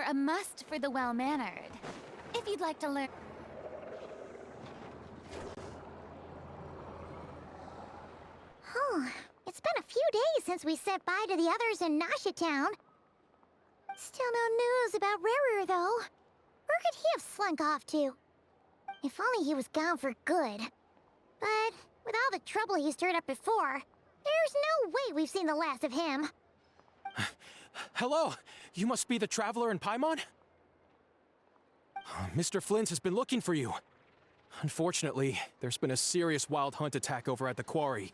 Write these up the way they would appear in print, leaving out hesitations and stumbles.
a must for the well-mannered. If you'd like to learn... Oh, it's been a few days since we said bye to the others in Nasha Town. Still no news about Rächer, though. Where could he have slunk off to? If only he was gone for good. But with all the trouble he stirred up before, there's no way we've seen the last of him. Hello! You must be the traveler in Paimon? Mr. Flint has been looking for you. Unfortunately, there's been a serious wild hunt attack over at the quarry.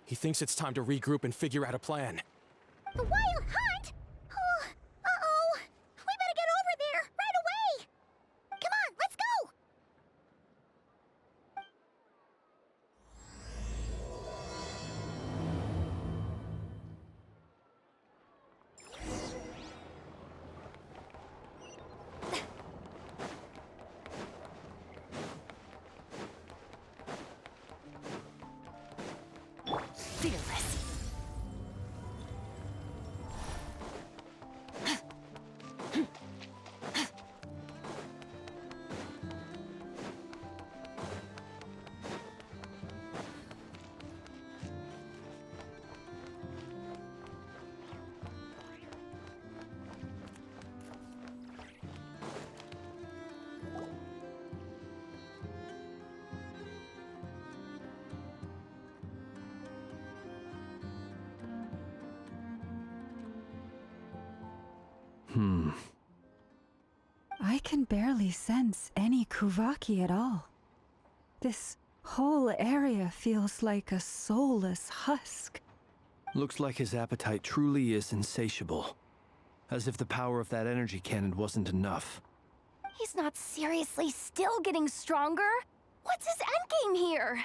He thinks it's time to regroup and figure out a plan. The wild hunt? Oh, uh-oh! We better get over there, right away! Come on, let's go! Fearless. I can barely sense any kuuvahki at all. This whole area feels like a soulless husk. Looks like his appetite truly is insatiable. As if the power of that energy cannon wasn't enough. He's not seriously still getting stronger? What's his endgame here?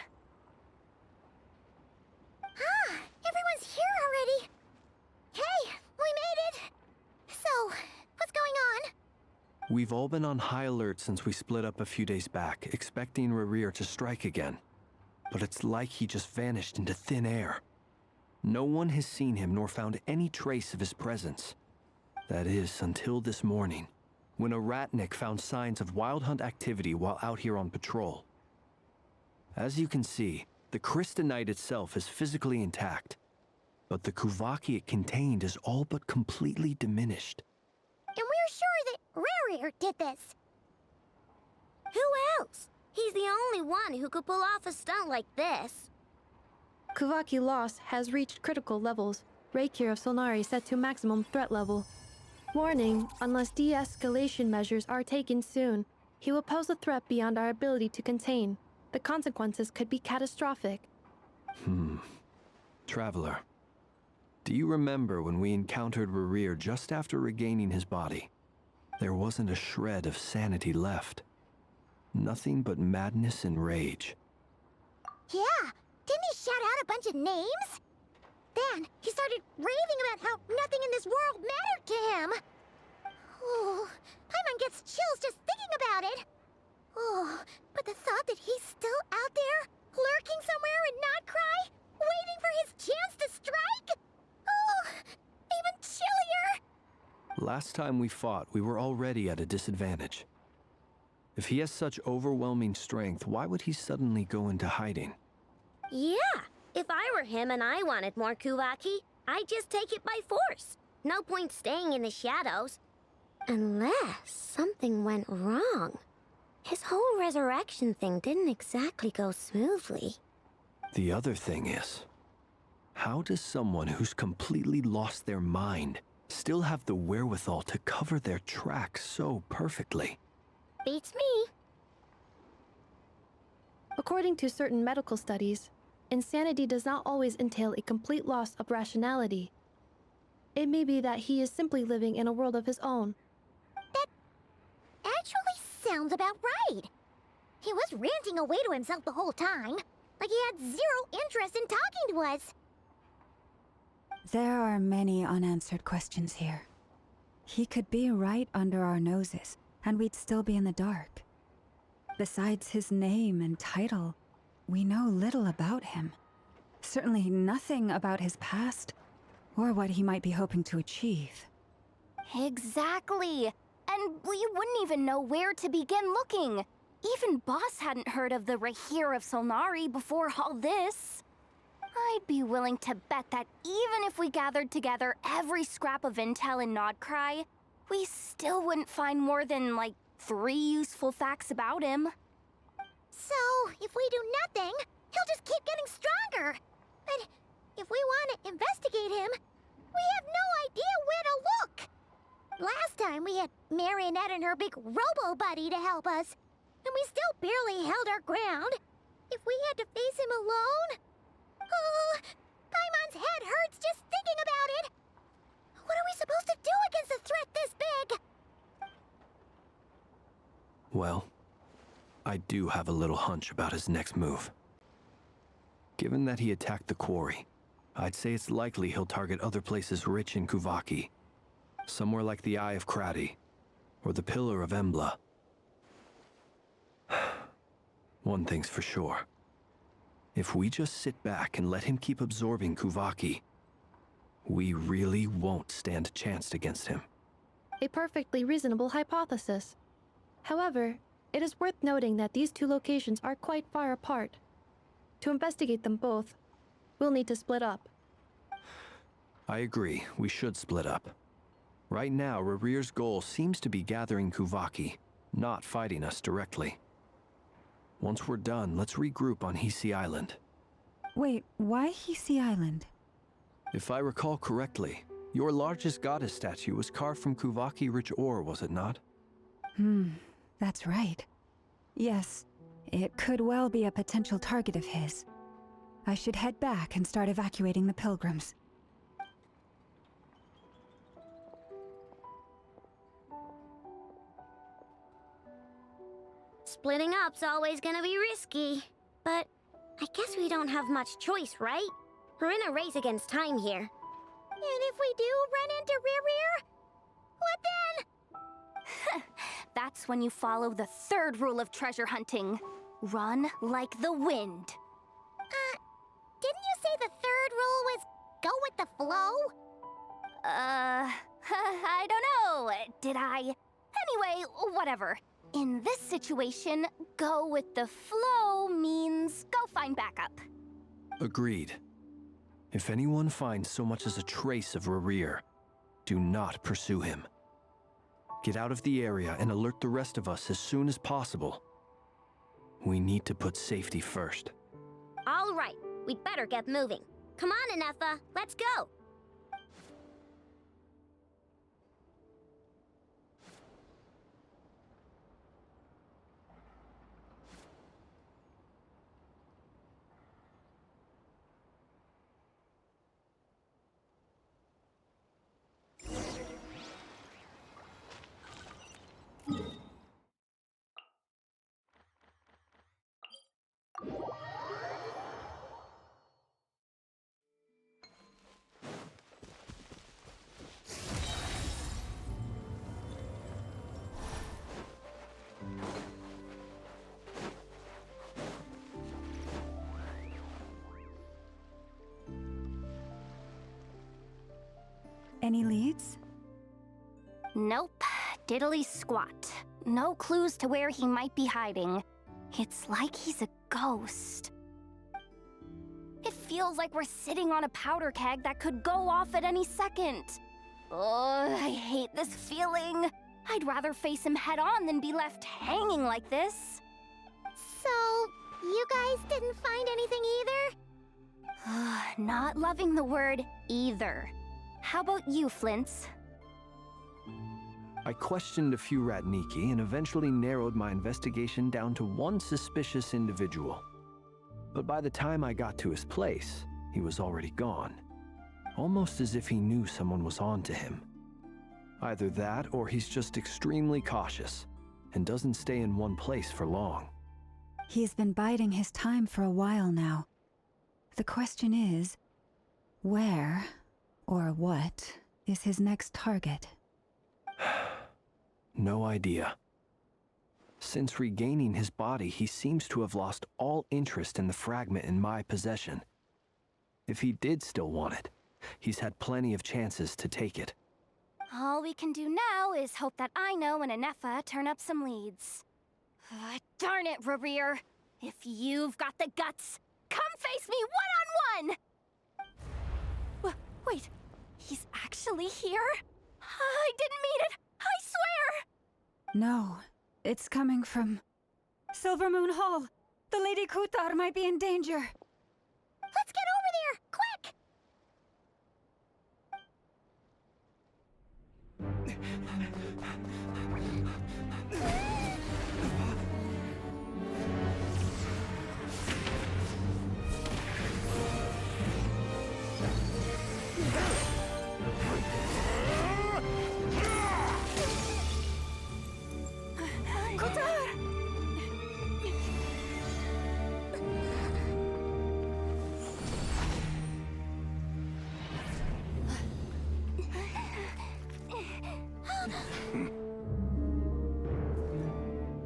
Ah, everyone's here already. Hey, we made it. So, what's going on? We've all been on high alert since we split up a few days back, expecting Rächer to strike again. But it's like he just vanished into thin air. No one has seen him nor found any trace of his presence. That is, until this morning, when a ratnik found signs of wild hunt activity while out here on patrol. As you can see, the crystalline itself is physically intact, but the kuuvahki it contained is all but completely diminished. And we're sure that Rächer did this. Who else? He's the only one who could pull off a stunt like this. Kuuvahki loss has reached critical levels. Rächer of Solnari set to maximum threat level. Warning, unless de-escalation measures are taken soon, he will pose a threat beyond our ability to contain. The consequences could be catastrophic. Traveler, do you remember when we encountered Rächer just after regaining his body? There wasn't a shred of sanity left. Nothing but madness and rage. Yeah, didn't he shout out a bunch of names? Then he started raving about how nothing in this world mattered to him. Oh, Paimon gets chills just thinking about it. Oh, but the thought that he's still out there, lurking somewhere in Nod-Krai, waiting for his chance to strike? Oh, even chillier! Last time we fought, we were already at a disadvantage. If he has such overwhelming strength, why would he suddenly go into hiding? Yeah, if I were him and I wanted more kuuvahki, I'd just take it by force. No point staying in the shadows. Unless something went wrong. His whole resurrection thing didn't exactly go smoothly. The other thing is, how does someone who's completely lost their mind still have the wherewithal to cover their tracks so perfectly? Beats me. According to certain medical studies, insanity does not always entail a complete loss of rationality. It may be that he is simply living in a world of his own. That actually sounds about right. He was ranting away to himself the whole time, like he had zero interest in talking to us. There are many unanswered questions here. He could be right under our noses, and we'd still be in the dark. Besides his name and title, we know little about him. Certainly nothing about his past, or what he might be hoping to achieve. Exactly. And and we wouldn't even know where to begin looking. Even Boss hadn't heard of the Rächer of Solnari before all this. I'd be willing to bet that even if we gathered together every scrap of intel in Nod-Krai, we still wouldn't find more than, like, 3 useful facts about him. So, if we do nothing, he'll just keep getting stronger. But if we want to investigate him, we have no idea where to look. Last time we had Marionette and her big robo-buddy to help us, and we still barely held our ground. If we had to face him alone... Oh, Paimon's head hurts just thinking about it. What are we supposed to do against a threat this big? Well, I do have a little hunch about his next move. Given that he attacked the quarry, I'd say it's likely he'll target other places rich in kuuvahki. Somewhere like the Eye of Krati, or the Pillar of Embla. One thing's for sure. If we just sit back and let him keep absorbing kuuvahki, we really won't stand a chance against him. A perfectly reasonable hypothesis. However, it is worth noting that these 2 locations are quite far apart. To investigate them both, we'll need to split up. I agree, we should split up. Right now, Rarir's goal seems to be gathering kuuvahki, not fighting us directly. Once we're done, let's regroup on Hisi Island. Wait, why Hisi Island? If I recall correctly, your largest goddess statue was carved from kuuvahki-rich ore, was it not? That's right. Yes, it could well be a potential target of his. I should head back and start evacuating the pilgrims. Splitting up's always gonna be risky. But I guess we don't have much choice, right? We're in a race against time here. And if we do run into Rärir, what then? That's when you follow the 3rd rule of treasure hunting. Run like the wind. Didn't you say the 3rd rule was go with the flow? I don't know. Did I? Anyway, whatever. In this situation, go with the flow means go find backup. Agreed. If anyone finds so much as a trace of Rärir, do not pursue him. Get out of the area and alert the rest of us as soon as possible. We need to put safety first. All right, we'd better get moving. Come on, Ineffa, let's go! Any leads? Nope. Diddly squat. No clues to where he might be hiding. It's like he's a ghost. It feels like we're sitting on a powder keg that could go off at any second. Oh, I hate this feeling. I'd rather face him head on than be left hanging like this. So, you guys didn't find anything either? Not loving the word either. How about you, Flints? I questioned a few Ratniki and eventually narrowed my investigation down to one suspicious individual. But by the time I got to his place, he was already gone. Almost as if he knew someone was on to him. Either that, or he's just extremely cautious and doesn't stay in one place for long. He's been biding his time for a while now. The question is, where, or what, is his next target? No idea. Since regaining his body, he seems to have lost all interest in the fragment in my possession. If he did still want it, he's had plenty of chances to take it. All we can do now is hope that Aino and Anefa turn up some leads. Darn it, Rächer. If you've got the guts, come face me one-on-one! Wait, he's actually here? I didn't mean it, I swear! No, it's coming from Silver Moon Hall. The Lady Kutar might be in danger. Let's get over there, quick!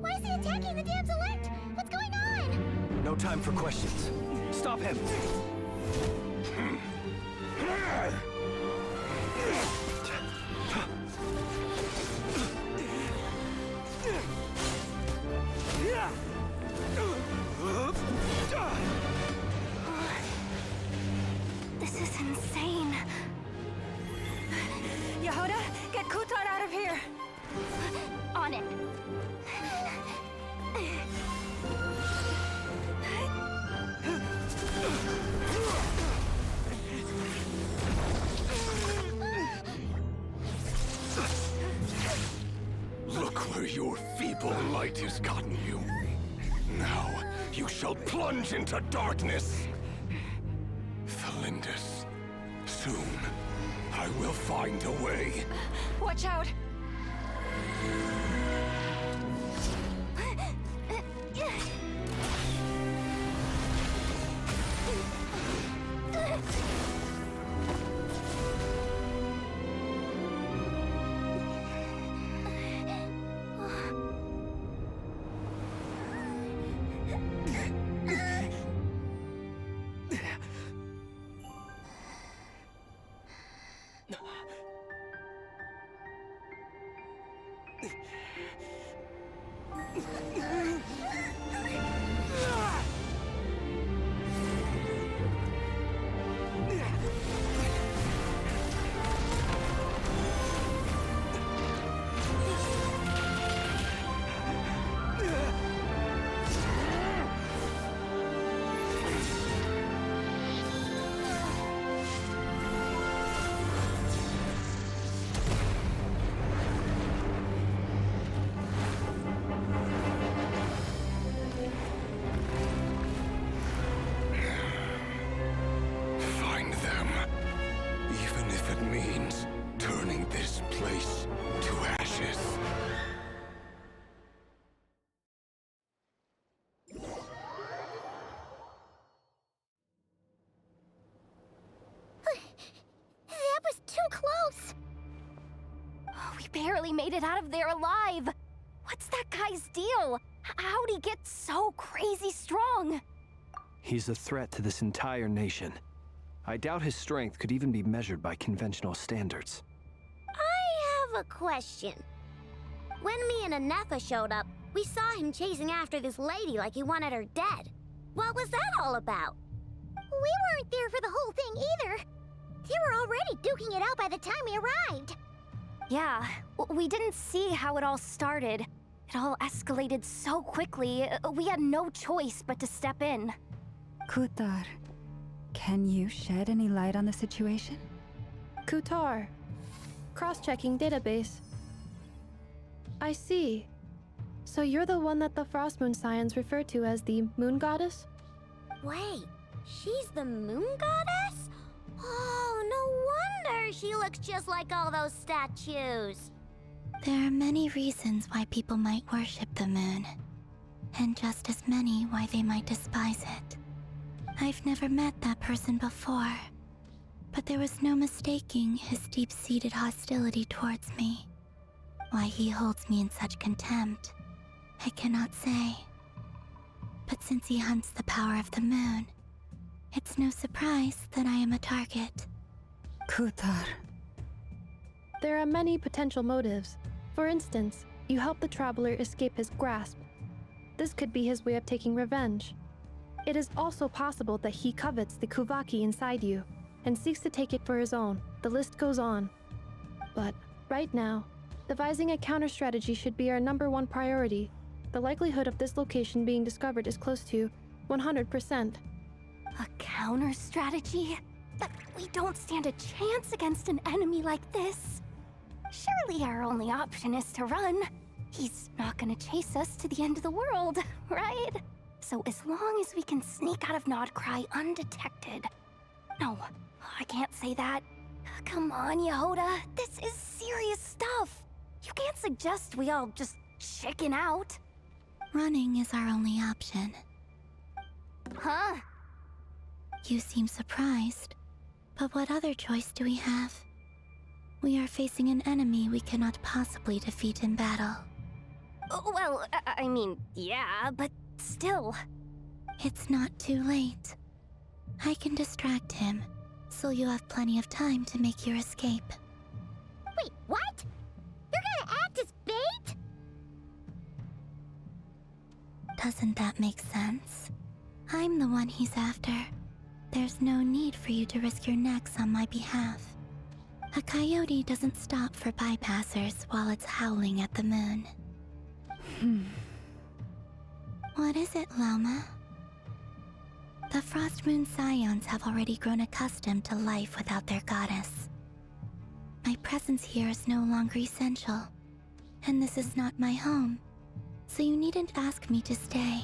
Why is he attacking the damselette? What's going on? No time for questions. Stop him! This is insane. Yehuda, get Kutar out of here! On it. Look where your feeble light has gotten you. Now you shall plunge into darkness. Felindus, soon I will find a way. Watch out! Find them, even if it means turning this place to ashes. That was too close! We barely made it out of there alive. What's that guy's deal? How'd he get so crazy strong? He's a threat to this entire nation. I doubt his strength could even be measured by conventional standards. I have a question. When me and Anefa showed up, we saw him chasing after this lady like he wanted her dead. What was that all about? We weren't there for the whole thing either. They were already duking it out by the time we arrived. Yeah, we didn't see how it all started. It all escalated so quickly, we had no choice but to step in. Kutar, can you shed any light on the situation? Kutar. Cross-checking database. I see. So you're the one that the Frost Moon Scions refer to as the Moon Goddess? Wait, she's the moon goddess? Oh, no wonder she looks just like all those statues. There are many reasons why people might worship the moon, and just as many why they might despise it. I've never met that person before, but there was no mistaking his deep-seated hostility towards me. Why he holds me in such contempt, I cannot say. But since he hunts the power of the moon, it's no surprise that I am a target. Kutar. There are many potential motives. For instance, you help the traveler escape his grasp. This could be his way of taking revenge. It is also possible that he covets the kuuvahki inside you and seeks to take it for his own. The list goes on. But right now, devising a counter strategy should be our #1 priority. The likelihood of this location being discovered is close to 100%. A counter strategy? But we don't stand a chance against an enemy like this. Surely our only option is to run. He's not gonna chase us to the end of the world, right? So as long as we can sneak out of Nod-Krai undetected. No, I can't say that. Come on, Yehoda. This is serious stuff. You can't suggest we all just chicken out. Running is our only option. Huh? You seem surprised. But what other choice do we have? We are facing an enemy we cannot possibly defeat in battle. Well, I mean, yeah, but still. It's not too late. I can distract him, so you'll have plenty of time to make your escape. Wait, what? You're gonna act as bait? Doesn't that make sense? I'm the one he's after. There's no need for you to risk your necks on my behalf. A coyote doesn't stop for bypassers while it's howling at the moon. What is it, Loma? The Frost Moon Scions have already grown accustomed to life without their goddess. My presence here is no longer essential, and this is not my home, so you needn't ask me to stay.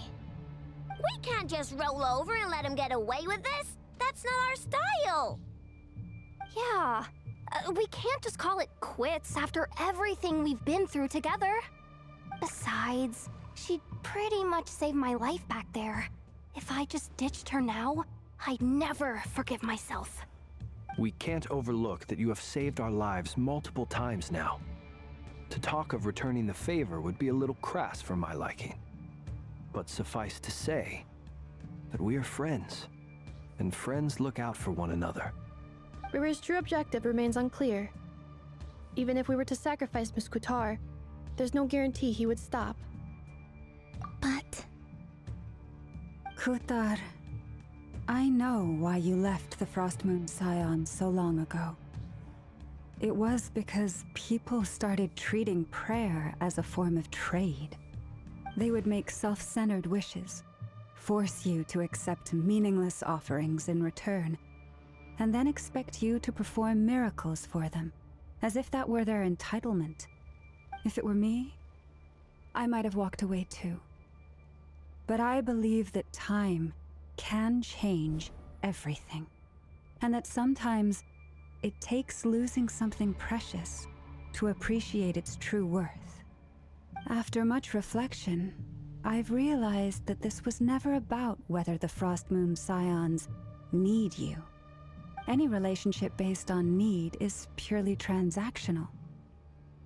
We can't just roll over and let him get away with this. That's not our style. Yeah, we can't just call it quits after everything we've been through together. Besides, she'd pretty much saved my life back there. If I just ditched her now, I'd never forgive myself. We can't overlook that you have saved our lives multiple times now. To talk of returning the favor would be a little crass for my liking. But suffice to say that we are friends, and friends look out for one another. Riri's true objective remains unclear. Even if we were to sacrifice Miss Kutar, there's no guarantee he would stop. But Kutar, I know why you left the Frost Moon Scions so long ago. It was because people started treating prayer as a form of trade. They would make self-centered wishes, force you to accept meaningless offerings in return, and then expect you to perform miracles for them, as if that were their entitlement. If it were me, I might have walked away too. But I believe that time can change everything, and that sometimes it takes losing something precious to appreciate its true worth. After much reflection, I've realized that this was never about whether the Frost Moon Scions need you. Any relationship based on need is purely transactional.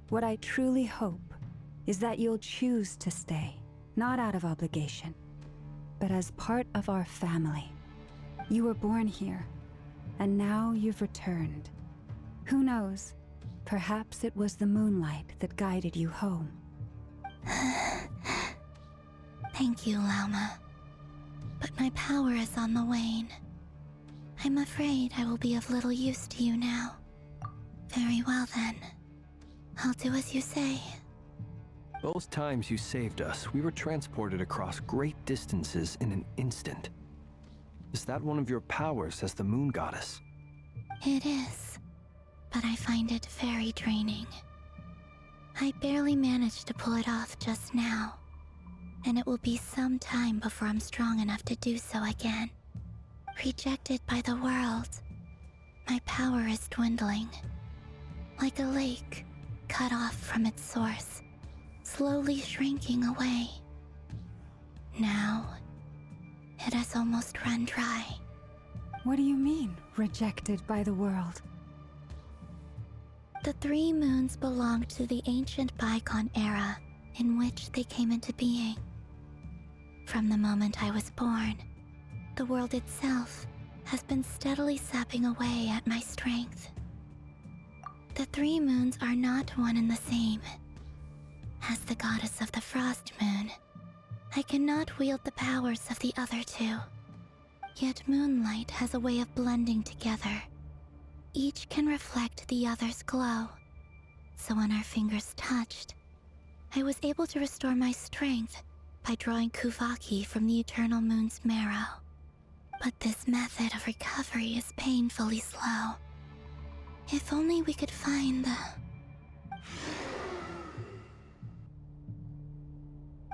What I truly hope is that you'll choose to stay, not out of obligation, but as part of our family. You were born here, and now you've returned. Who knows? Perhaps it was the moonlight that guided you home. thank you, Lauma. But my power is on the wane. I'm afraid I will be of little use to you now. Very well then. I'll do as you say. Both times you saved us, we were transported across great distances in an instant. Is that one of your powers as the Moon Goddess? It is, but I find it very draining. I barely managed to pull it off just now, and it will be some time before I'm strong enough to do so again. Rejected by the world, my power is dwindling. Like a lake cut off from its source, slowly shrinking away. Now, it has almost run dry. What do you mean, rejected by the world? The 3 moons belonged to the ancient bygone era in which they came into being. From the moment I was born, the world itself has been steadily sapping away at my strength. The 3 moons are not one and the same. As the goddess of the Frost Moon, I cannot wield the powers of the other 2. Yet moonlight has a way of blending together. Each can reflect the other's glow. So when our fingers touched, I was able to restore my strength by drawing kuuvahki from the eternal moon's marrow. But this method of recovery is painfully slow. If only we could find the...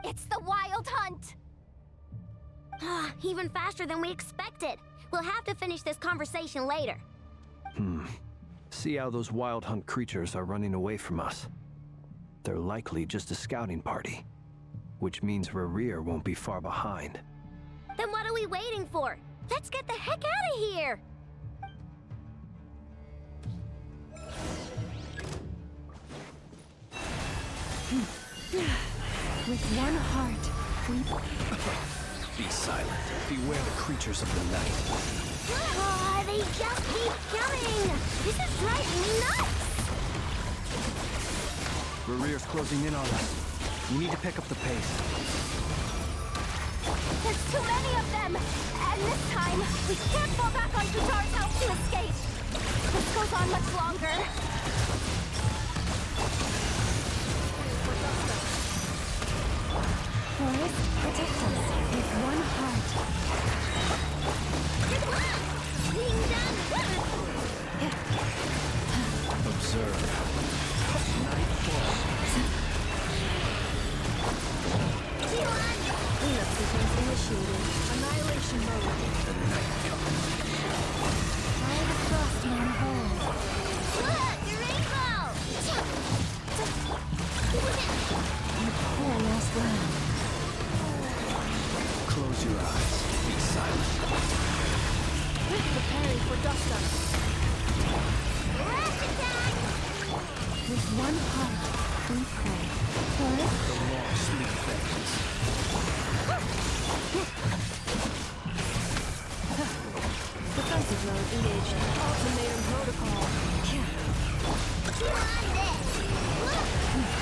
It's the Wild Hunt! Ah, even faster than we expected. We'll have to finish this conversation later. See how those Wild Hunt creatures are running away from us. They're likely just a scouting party, which means Rächer won't be far behind. Then what are we waiting for? Let's get the heck out of here! With one heart, we... Be silent. Beware the creatures of the night. Ah, they just keep coming! This is driving me nuts! Rächer's closing in on us. We need to pick up the pace. There's too many of them! And this time, we can't fall back on Kutar's help to escape! This goes on much longer. Forest, protect us with one heart. Being done! Observe. Night falls. Cleanup sequence initiated. Annihilation mode. The night comes. Fire the frost man whole. Look! The rainbow! Poor last round. Close your eyes. Be silent. Preparing for dust up. Rush attack! With one heart, we pray. Forest, The long sleep fades. Defensive mode engaged. Ultimatum protocol. On this!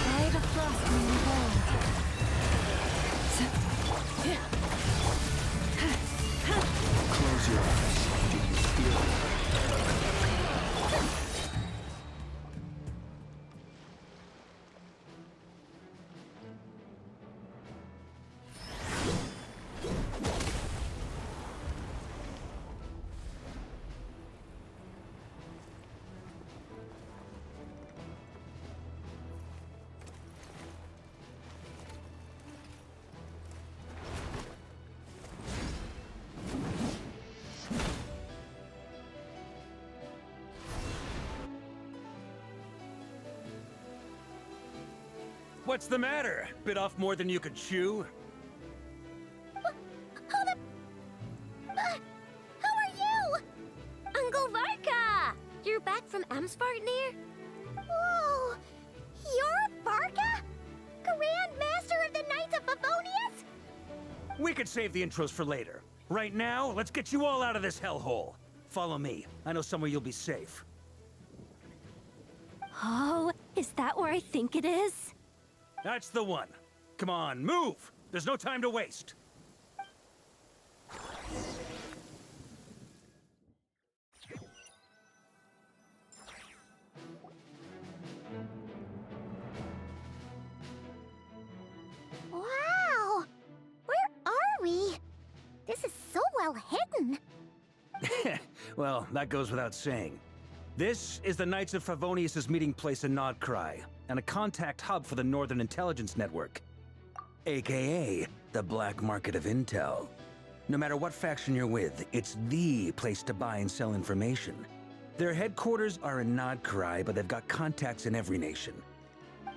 fire the frost man whole. Close your eyes. Do you feel it? What's the matter? Bit off more than you could chew? How are you? Uncle Varka! You're back from Amsvartnir? Whoa! You're Varka? Grand Master of the Knights of Favonius? We could save the intros for later. Right now, let's get you all out of this hellhole. Follow me. I know somewhere you'll be safe. Oh, is that where I think it is? That's the one. Come on, move! There's no time to waste. Wow! Where are we? This is so well hidden. Well, that goes without saying. This is the Knights of Favonius' meeting place in Nod-Krai, and a contact hub for the Northern Intelligence Network, aka the Black Market of Intel. No matter what faction you're with, it's the place to buy and sell information. Their headquarters are in Nod-Krai, but they've got contacts in every nation.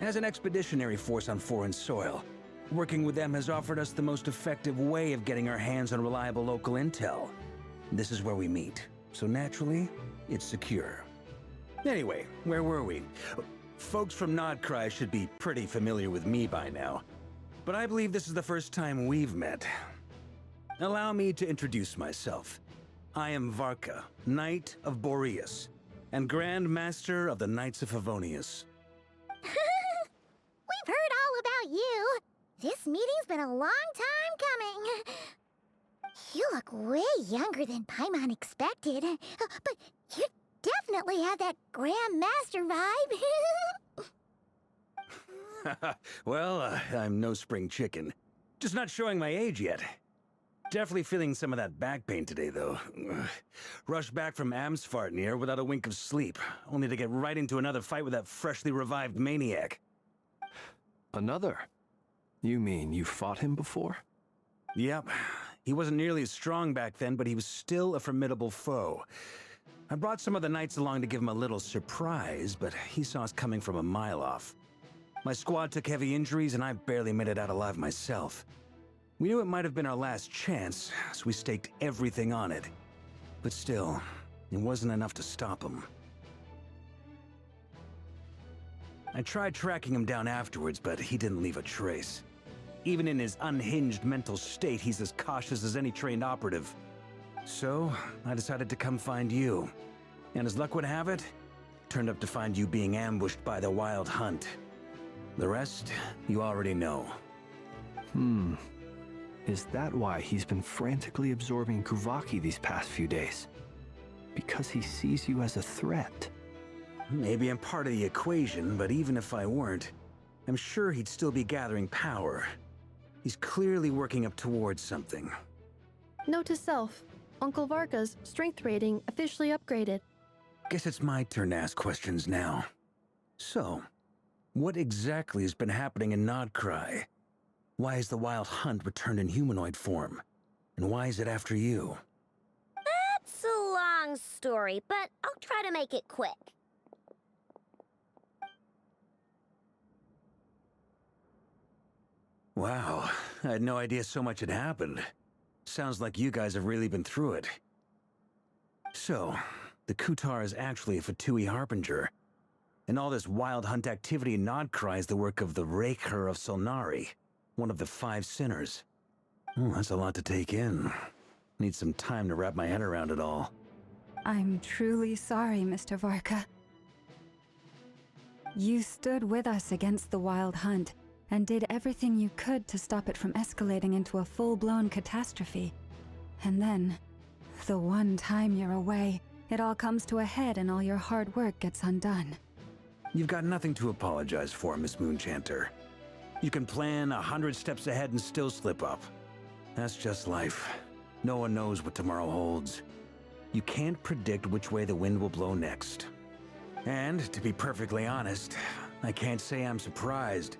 As an expeditionary force on foreign soil, working with them has offered us the most effective way of getting our hands on reliable local intel. This is where we meet, so naturally, it's secure. Anyway, where were we? Folks from Nod-Krai should be pretty familiar with me by now, but I believe this is the first time we've met. Allow me to introduce myself. I am Varka, Knight of Boreas. and Grand Master of the Knights of Favonius. We've heard all about you. This meeting's been a long time coming. You look way younger than Paimon expected. But you definitely have that Grand Master vibe. Well, I'm no spring chicken. Just not showing my age yet. Definitely feeling some of that back pain today, though. Rushed back from Amsfartnir without a wink of sleep, only to get right into another fight with that freshly revived maniac. Another? You mean you fought him before? Yep. He wasn't nearly as strong back then, but he was still a formidable foe. I brought some of the knights along to give him a little surprise, but he saw us coming from a mile off. My squad took heavy injuries, and I barely made it out alive myself. We knew it might have been our last chance, so we staked everything on it. But still, it wasn't enough to stop him. I tried tracking him down afterwards, but he didn't leave a trace. Even in his unhinged mental state, he's as cautious as any trained operative. So, I decided to come find you. And as luck would have it, turned up to find you being ambushed by the Wild Hunt. The rest, you already know. Is that why he's been frantically absorbing kuuvahki these past few days? Because he sees you as a threat? Maybe I'm part of the equation, but even if I weren't, I'm sure he'd still be gathering power. He's clearly working up towards something. Note to self, Uncle Varka's strength rating officially upgraded. Guess it's my turn to ask questions now. So, what exactly has been happening in Nod-Krai? Why is the Wild Hunt returned in humanoid form? And why is it after you? That's a long story, but I'll try to make it quick. Wow, I had no idea so much had happened. Sounds like you guys have really been through it. So, the Kutar is actually a Fatui Harbinger. And all this Wild Hunt activity in Nod-Krai is the work of the Rächer of Solnari, one of the 5 sinners. That's a lot to take in. Need some time to wrap my head around it all. I'm truly sorry, Mr. Varka. You stood with us against the Wild Hunt, and did everything you could to stop it from escalating into a full-blown catastrophe. And then, the one time you're away, it all comes to a head and all your hard work gets undone. You've got nothing to apologize for, Miss Moonchanter. You can plan 100 steps ahead and still slip up. That's just life. No one knows what tomorrow holds. You can't predict which way the wind will blow next. And, to be perfectly honest, I can't say I'm surprised.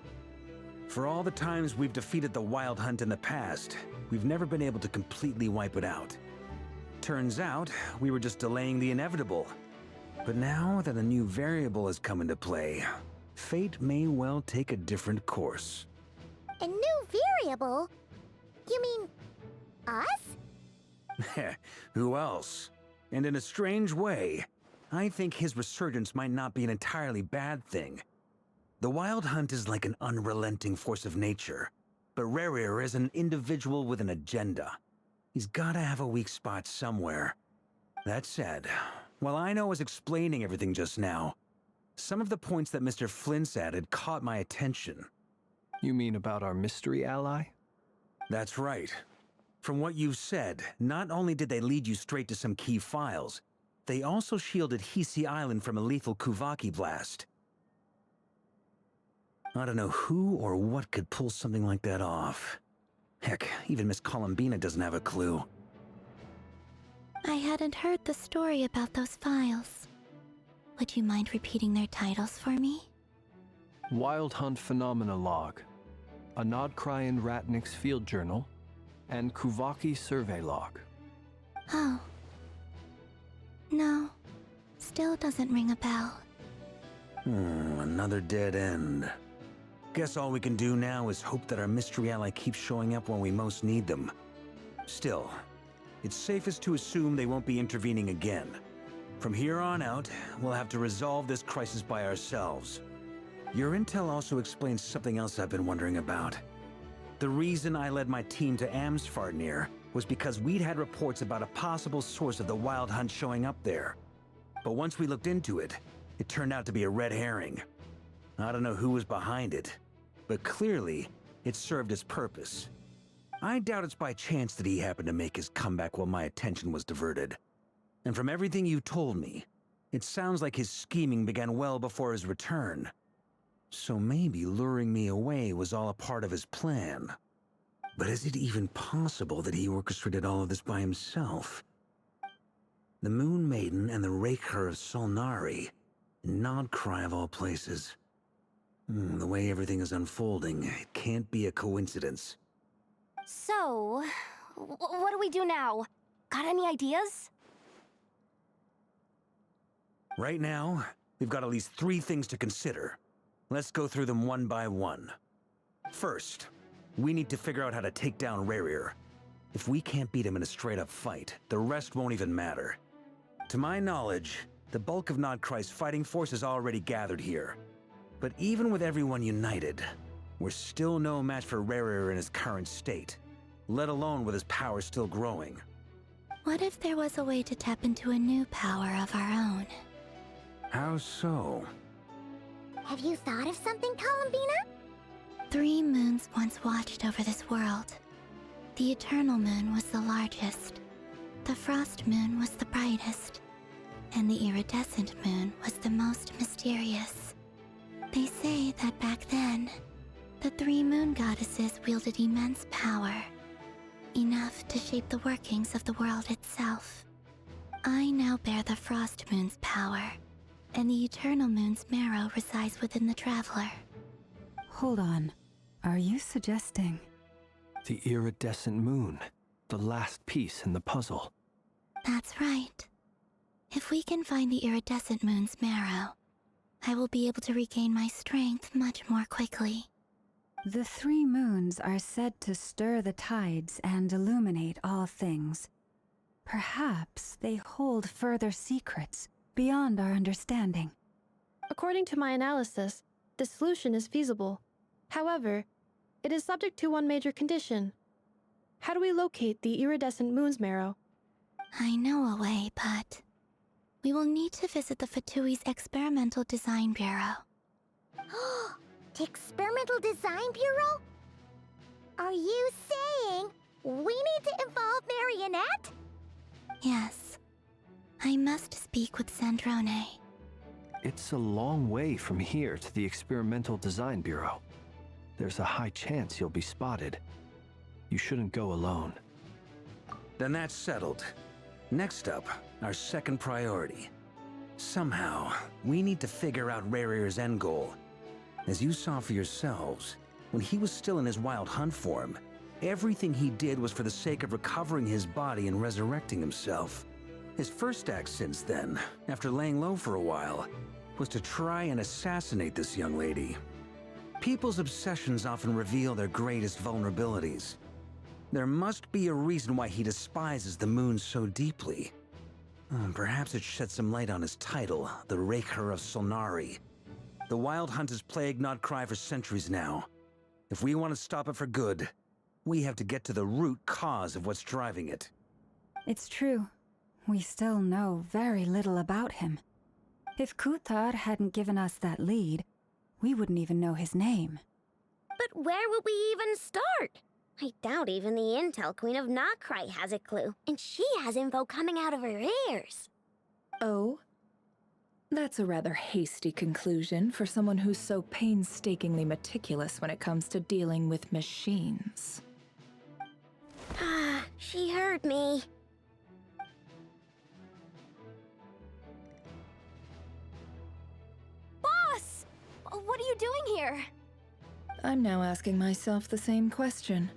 For all the times we've defeated the Wild Hunt in the past, we've never been able to completely wipe it out. Turns out, we were just delaying the inevitable. But now that a new variable has come into play, fate may well take a different course. A new variable? You mean us? Who else? And in a strange way, I think his resurgence might not be an entirely bad thing. The Wild Hunt is like an unrelenting force of nature, but Rächer is an individual with an agenda. He's gotta have a weak spot somewhere. That said, while I was explaining everything just now, some of the points that Mr. Flint's added caught my attention. You mean about our mystery ally? That's right. From what you've said, not only did they lead you straight to some key files, they also shielded Hisi Island from a lethal kuuvahki blast. I don't know who or what could pull something like that off. Heck, even Miss Columbina doesn't have a clue. I hadn't heard the story about those files. Would you mind repeating their titles for me? Wild Hunt Phenomena Log, a Nod-Krai and Ratnik's Field Journal, and kuuvahki Survey Log. Oh. No. Still doesn't ring a bell. Another dead end. Guess all we can do now is hope that our mystery ally keeps showing up when we most need them. Still, it's safest to assume they won't be intervening again. From here on out, we'll have to resolve this crisis by ourselves. Your intel also explains something else I've been wondering about. The reason I led my team to Amsfartnir was because we'd had reports about a possible source of the Wild Hunt showing up there. But once we looked into it, it turned out to be a red herring. I don't know who was behind it, but clearly, it served its purpose. I doubt it's by chance that he happened to make his comeback while my attention was diverted. And from everything you told me, it sounds like his scheming began well before his return. So maybe luring me away was all a part of his plan. But is it even possible that he orchestrated all of this by himself? The Moon Maiden and the Rächer of Solnari. Nod-Krai of all places. The way everything is unfolding, it can't be a coincidence. So, what do we do now? Got any ideas? Right now, we've got at least 3 things to consider. Let's go through them one by one. First, we need to figure out how to take down Rächer. If we can't beat him in a straight-up fight, the rest won't even matter. To my knowledge, the bulk of Nod-Krai's fighting force is already gathered here. But even with everyone united, we're still no match for Rächer in his current state, let alone with his power still growing. What if there was a way to tap into a new power of our own? How so? Have you thought of something, Columbina? 3 moons once watched over this world. The Eternal Moon was the largest. The Frost Moon was the brightest. And the Iridescent Moon was the most mysterious. They say that back then, the 3 moon goddesses wielded immense power, enough to shape the workings of the world itself. I now bear the Frost Moon's power, and the Eternal Moon's marrow resides within the Traveler. Hold on. Are you suggesting... The iridescent moon, the last piece in the puzzle. That's right. If we can find the Iridescent Moon's marrow, I will be able to regain my strength much more quickly. The 3 moons are said to stir the tides and illuminate all things. Perhaps they hold further secrets beyond our understanding. According to my analysis, this solution is feasible. However, it is subject to one major condition. How do we locate the Iridescent Moon's marrow? I know a way, but... we will need to visit the Fatui's Experimental Design Bureau. The Experimental Design Bureau? Are you saying we need to involve Marionette? Yes. I must speak with Sandrone. It's a long way from here to the Experimental Design Bureau. There's a high chance you'll be spotted. You shouldn't go alone. Then that's settled. Next up, our second priority. Somehow, we need to figure out Rächer's end goal. As you saw for yourselves, when he was still in his wild hunt form, everything he did was for the sake of recovering his body and resurrecting himself. His first act since then, after laying low for a while, was to try and assassinate this young lady. People's obsessions often reveal their greatest vulnerabilities. There must be a reason why he despises the moon so deeply. Perhaps it sheds some light on his title, the Rächer of Solnari. The Wild Hunt has plagued Nod-Krai for centuries now. If we want to stop it for good, we have to get to the root cause of what's driving it. It's true. We still know very little about him. If Kuthar hadn't given us that lead, we wouldn't even know his name. But where would we even start? I doubt even the Intel Queen of Nod-Krai has a clue, and she has info coming out of her ears. Oh? That's a rather hasty conclusion for someone who's so painstakingly meticulous when it comes to dealing with machines. Ah, she heard me. Boss! What are you doing here? I'm now asking myself the same question.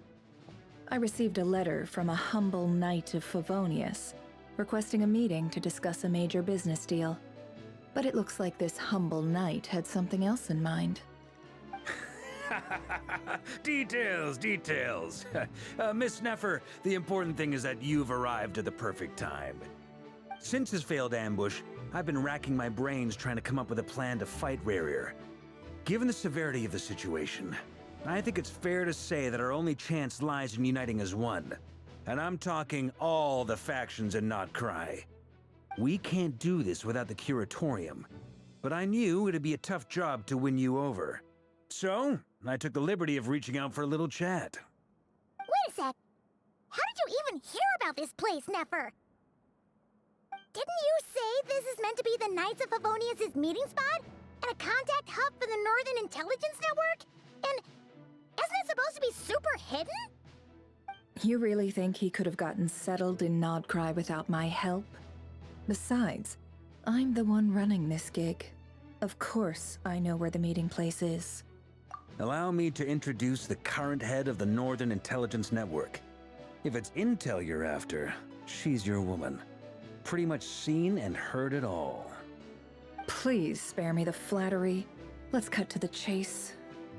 I received a letter from a humble knight of Favonius, requesting a meeting to discuss a major business deal. But it looks like this humble knight had something else in mind. Details, details. Miss Neffer, the important thing is that you've arrived at the perfect time. Since his failed ambush, I've been racking my brains trying to come up with a plan to fight Rächer. Given the severity of the situation, I think it's fair to say that our only chance lies in uniting as one. And I'm talking all the factions in Nod-Krai. We can't do this without the curatorium, but I knew it'd be a tough job to win you over. So, I took the liberty of reaching out for a little chat. Wait a sec. How did you even hear about this place, Nefer? Didn't you say this is meant to be the Knights of Favonius' meeting spot? And a contact hub for the Northern Intelligence Network? And isn't it supposed to be super hidden? You really think he could have gotten settled in Nod-Krai without my help? Besides, I'm the one running this gig. Of course I know where the meeting place is. Allow me to introduce the current head of the Northern Intelligence Network. If it's intel you're after, she's your woman. Pretty much seen and heard it all. Please spare me the flattery. Let's cut to the chase.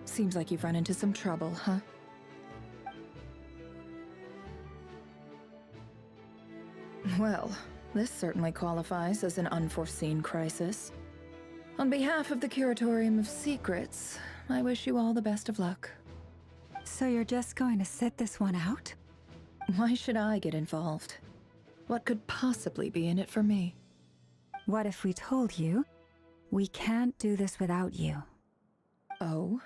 Seems like you've run into some trouble, huh? Well, this certainly qualifies as an unforeseen crisis. On behalf of the Curatorium of Secrets, I wish you all the best of luck. So you're just going to sit this one out? Why should I get involved? What could possibly be in it for me? What if we told you we can't do this without you? Oh?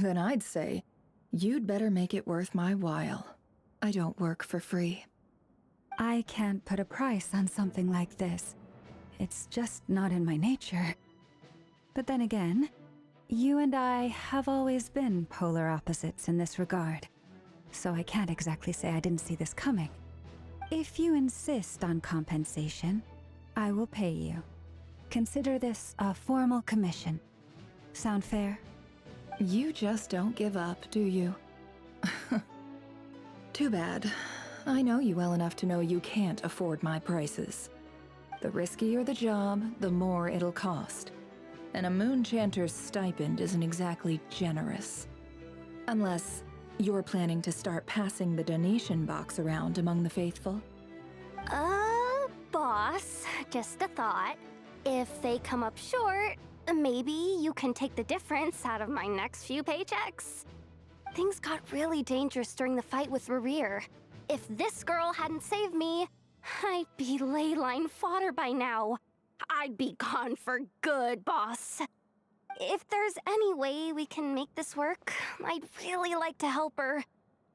Then I'd say, you'd better make it worth my while. I don't work for free. I can't put a price on something like this. It's just not in my nature. But then again, you and I have always been polar opposites in this regard. So I can't exactly say I didn't see this coming. If you insist on compensation, I will pay you. Consider this a formal commission. Sound fair? You just don't give up, do you? Too bad. I know you well enough to know you can't afford my prices. The riskier the job, the more it'll cost. And a moon chanter's stipend isn't exactly generous. Unless you're planning to start passing the donation box around among the faithful. Boss, just a thought. If they come up short, maybe you can take the difference out of my next few paychecks. Things got really dangerous during the fight with Rächer. If this girl hadn't saved me, I'd be ley line fodder by now. I'd be gone for good, boss. If there's any way we can make this work, I'd really like to help her.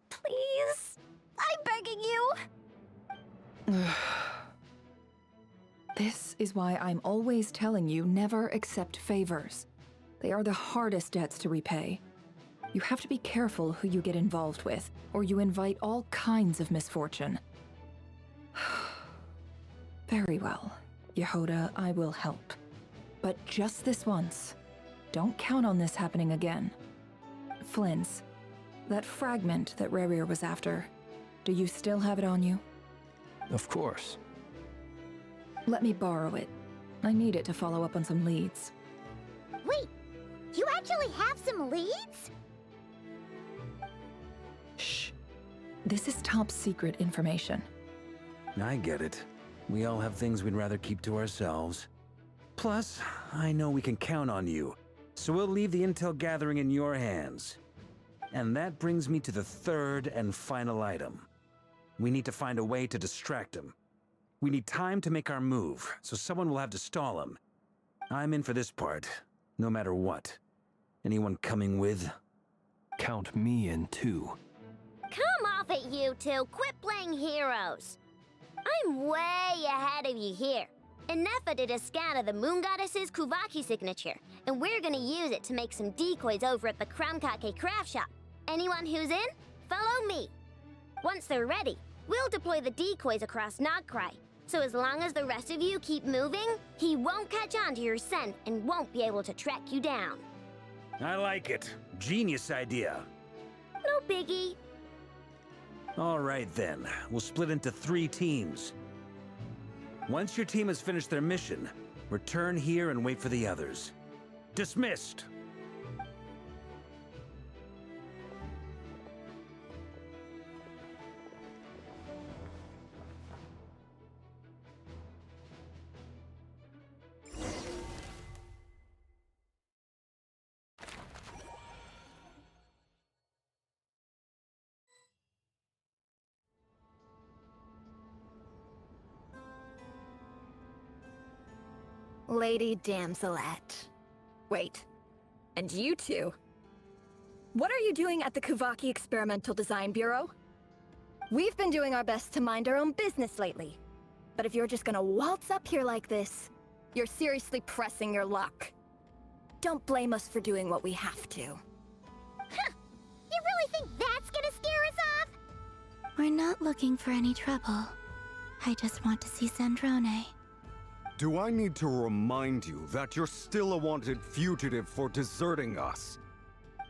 Please? I'm begging you. This is why I'm always telling you never accept favors. They are the hardest debts to repay. You have to be careful who you get involved with, or you invite all kinds of misfortune. Very well, Yehoda, I will help. But just this once. Don't count on this happening again. Flynn's, that fragment that Rächer was after, do you still have it on you? Of course. Let me borrow it. I need it to follow up on some leads. Wait, you actually have some leads? Shh. This is top secret information. I get it. We all have things we'd rather keep to ourselves. Plus, I know we can count on you, so we'll leave the intel gathering in your hands. And that brings me to the third and final item. We need to find a way to distract him. We need time to make our move, so someone will have to stall him. I'm in for this part, no matter what. Anyone coming with? Count me in too. Come off it, you two. Quit playing heroes. I'm way ahead of you here. And Nefa did a scan of the Moon Goddess's kuuvahki signature, and we're gonna use it to make some decoys over at the Kramkake craft shop. Anyone who's in, follow me. Once they're ready, we'll deploy the decoys across Nod-Krai. So as long as the rest of you keep moving, he won't catch on to your scent and won't be able to track you down. I like it. Genius idea. No biggie. All right then, we'll split into 3 teams. Once your team has finished their mission, return here and wait for the others. Dismissed! Lady Damselette. Wait, and you two? What are you doing at the Kuuvahki Experimental Design Bureau? We've been doing our best to mind our own business lately. But if you're just gonna waltz up here like this, you're seriously pressing your luck. Don't blame us for doing what we have to. Huh! You really think that's gonna scare us off? We're not looking for any trouble. I just want to see Zandrone. Do I need to remind you that you're still a wanted fugitive for deserting us?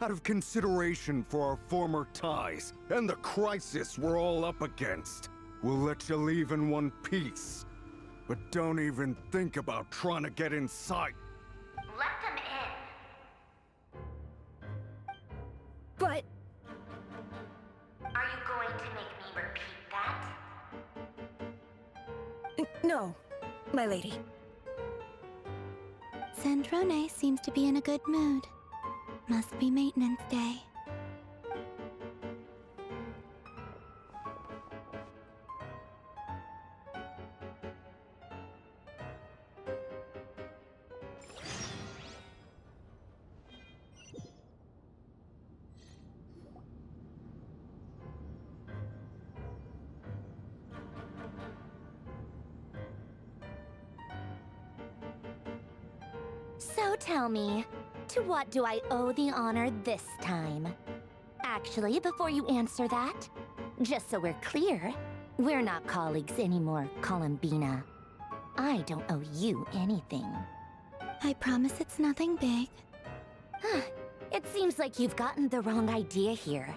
Out of consideration for our former ties and the crisis we're all up against, we'll let you leave in one piece. But don't even think about trying to get inside. Let them in. But... Are you going to make me repeat that? No, my lady. Zandrone seems to be in a good mood. Must be maintenance day. So tell me, to what do I owe the honor this time? Actually, before you answer that, just so we're clear, we're not colleagues anymore, Columbina. I don't owe you anything. I promise it's nothing big. It seems like you've gotten the wrong idea here.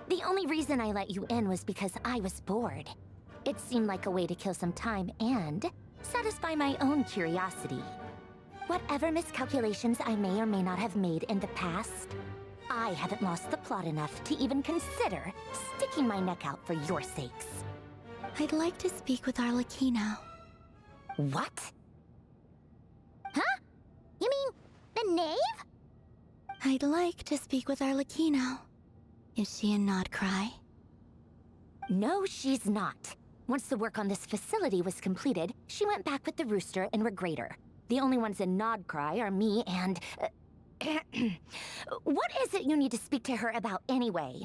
The only reason I let you in was because I was bored. It seemed like a way to kill some time and satisfy my own curiosity. Whatever miscalculations I may or may not have made in the past, I haven't lost the plot enough to even consider sticking my neck out for your sakes. I'd like to speak with Arlecchino. What? Huh? You mean the knave? I'd like to speak with Arlecchino. Is she in Nod-Krai? No, she's not. Once the work on this facility was completed, she went back with the rooster and Regrator. The only ones in Nod-Krai are me and... What is it you need to speak to her about anyway?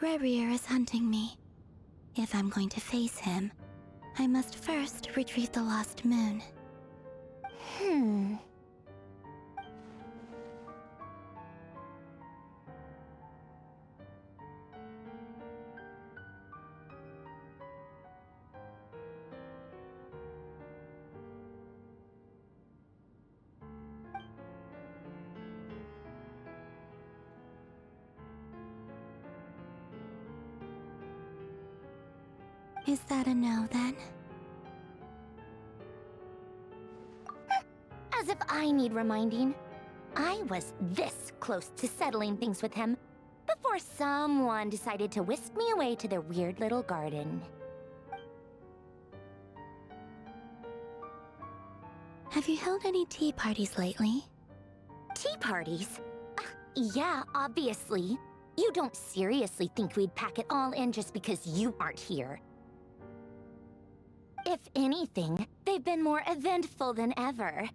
Rächer is hunting me. If I'm going to face him, I must first retrieve the lost moon. Is that a no, then? As if I need reminding. I was this close to settling things with him before someone decided to whisk me away to their weird little garden. Have you held any tea parties lately? Tea parties? Yeah, obviously. You don't seriously think we'd pack it all in just because you aren't here. If anything, they've been more eventful than ever.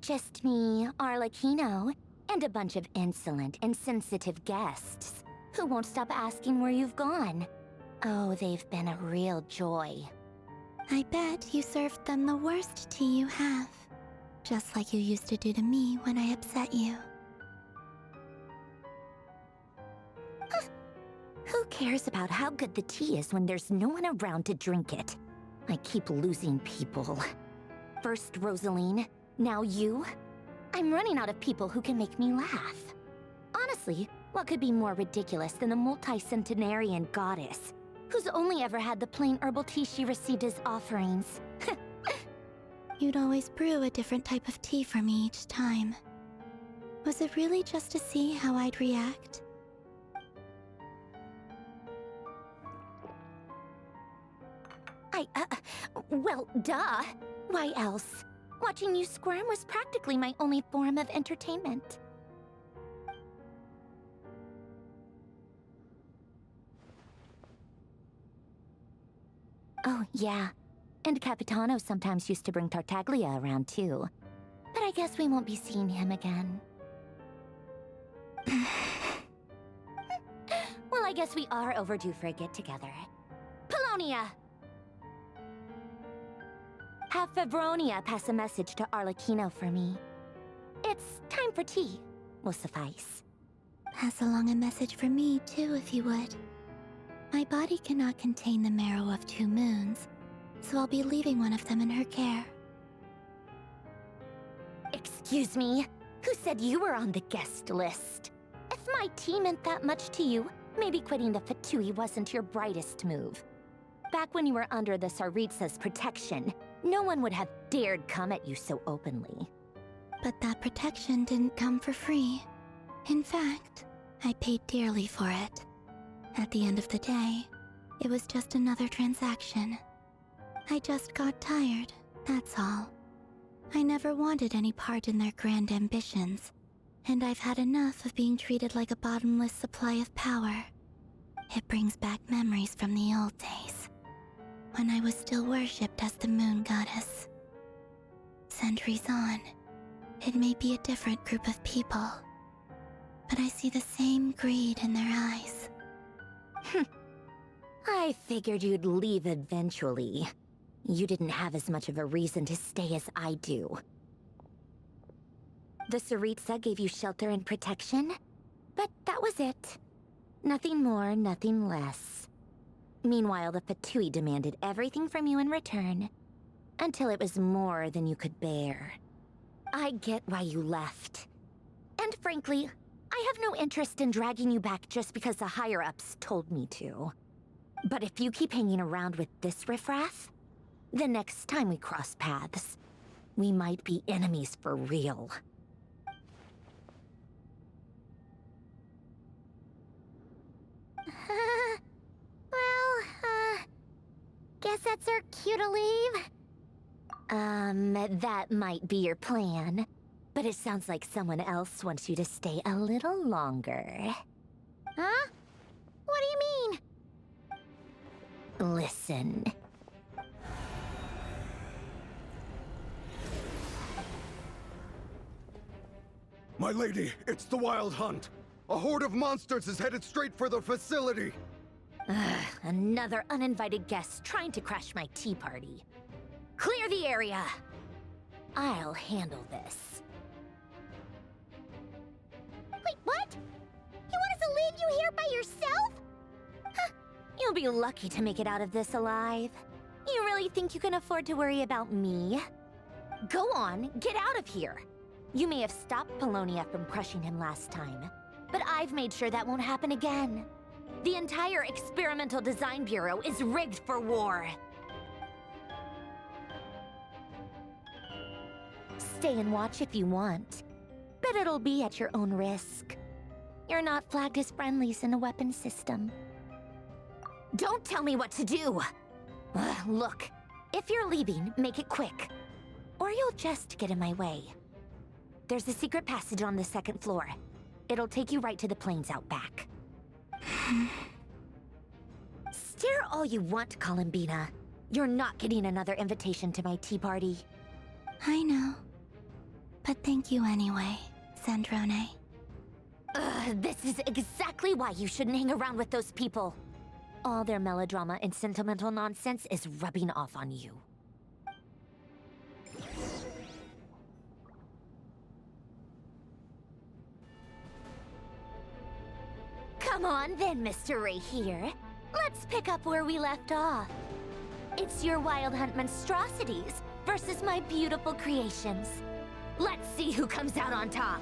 Just me, Arlecchino, and a bunch of insolent, insensitive guests who won't stop asking where you've gone. Oh, they've been a real joy. I bet you served them the worst tea you have. Just like you used to do to me when I upset you. Who cares about how good the tea is when there's no one around to drink it? I keep losing people. First Rosaline, now you. I'm running out of people who can make me laugh. Honestly, what could be more ridiculous than the multi-centenarian goddess, who's only ever had the plain herbal tea she received as offerings? You'd always brew a different type of tea for me each time. Was it really just to see how I'd react? Well, duh. Why else? Watching you squirm was practically my only form of entertainment. Oh, yeah. And Capitano sometimes used to bring Tartaglia around too. But I guess we won't be seeing him again. Well, I guess we are overdue for a get-together. Polonia! Have Favronia pass a message to Arlecchino for me. It's time for tea. Will suffice. Pass along a message for me, too, if you would. My body cannot contain the marrow of 2 moons, so I'll be leaving one of them in her care. Excuse me? Who said you were on the guest list? If my tea meant that much to you, maybe quitting the Fatui wasn't your brightest move. Back when you were under the Tsaritsa's protection, no one would have dared come at you so openly. But that protection didn't come for free. In fact, I paid dearly for it. At the end of the day, it was just another transaction. I just got tired, that's all. I never wanted any part in their grand ambitions, and I've had enough of being treated like a bottomless supply of power. It brings back memories from the old days, when I was still worshipped as the moon goddess. Centuries on, it may be a different group of people, but I see the same greed in their eyes. I figured you'd leave eventually. You didn't have as much of a reason to stay as I do. The Tsaritsa gave you shelter and protection, but that was it. Nothing more, nothing less. Meanwhile, the Fatui demanded everything from you in return, until it was more than you could bear. I get why you left. And frankly, I have no interest in dragging you back just because the higher-ups told me to. But if you keep hanging around with this riffraff, the next time we cross paths, we might be enemies for real. Guess that's our cue to leave? That might be your plan. But it sounds like someone else wants you to stay a little longer. Huh? What do you mean? Listen. My lady, it's the Wild Hunt. A horde of monsters is headed straight for the facility. Another uninvited guest trying to crash my tea party. Clear the area. I'll handle this. Wait, what? You want us to leave you here by yourself? Huh. You'll be lucky to make it out of this alive. You really think you can afford to worry about me? Go on, get out of here. You may have stopped Polonia from crushing him last time, but I've made sure that won't happen again. The entire Experimental Design Bureau is rigged for war. Stay and watch if you want, but it'll be at your own risk. You're not flagged as friendlies in the weapons system. Don't tell me what to do! Look, if you're leaving, make it quick, or you'll just get in my way. There's a secret passage on the 2nd floor. It'll take you right to the plains out back. Stare all you want, Columbina. You're not getting another invitation to my tea party. I know. But thank you anyway, Sandrone. This is exactly why you shouldn't hang around with those people. All their melodrama and sentimental nonsense is rubbing off on you. Come on then, Mr. Ray here. Let's pick up where we left off. It's your Wild Hunt monstrosities versus my beautiful creations. Let's see who comes out on top.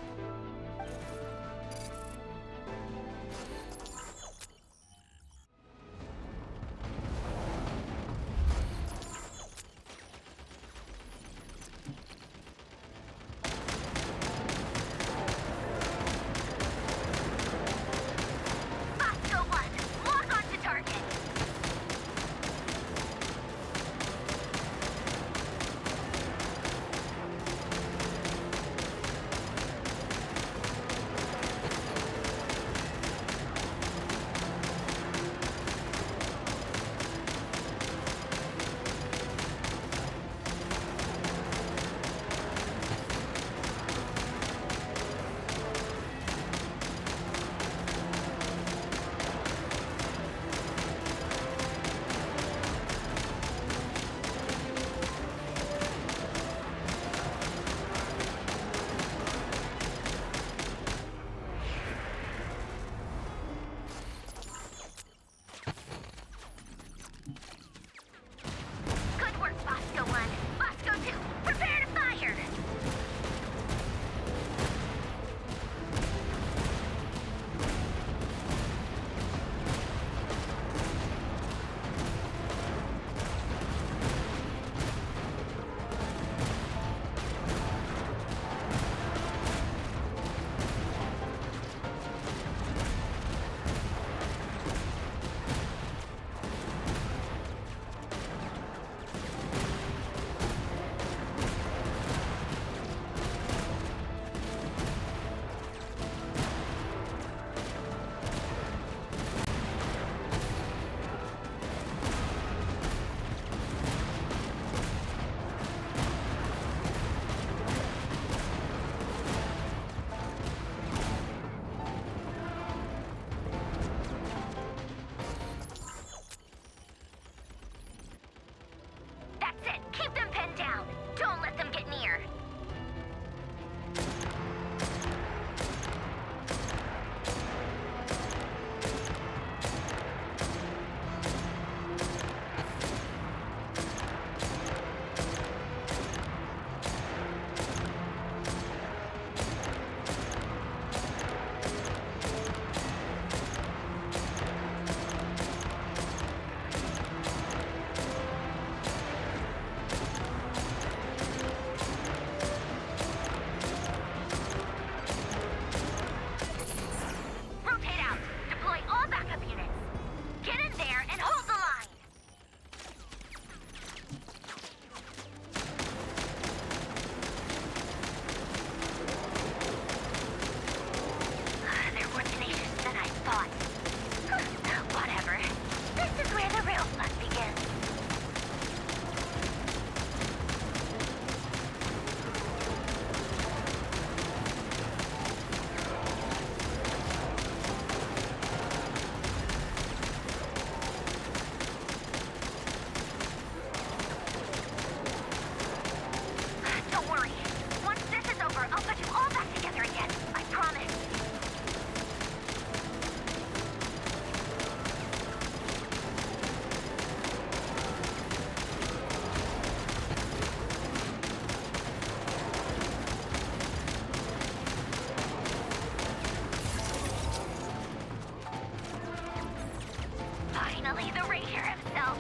Rächer himself.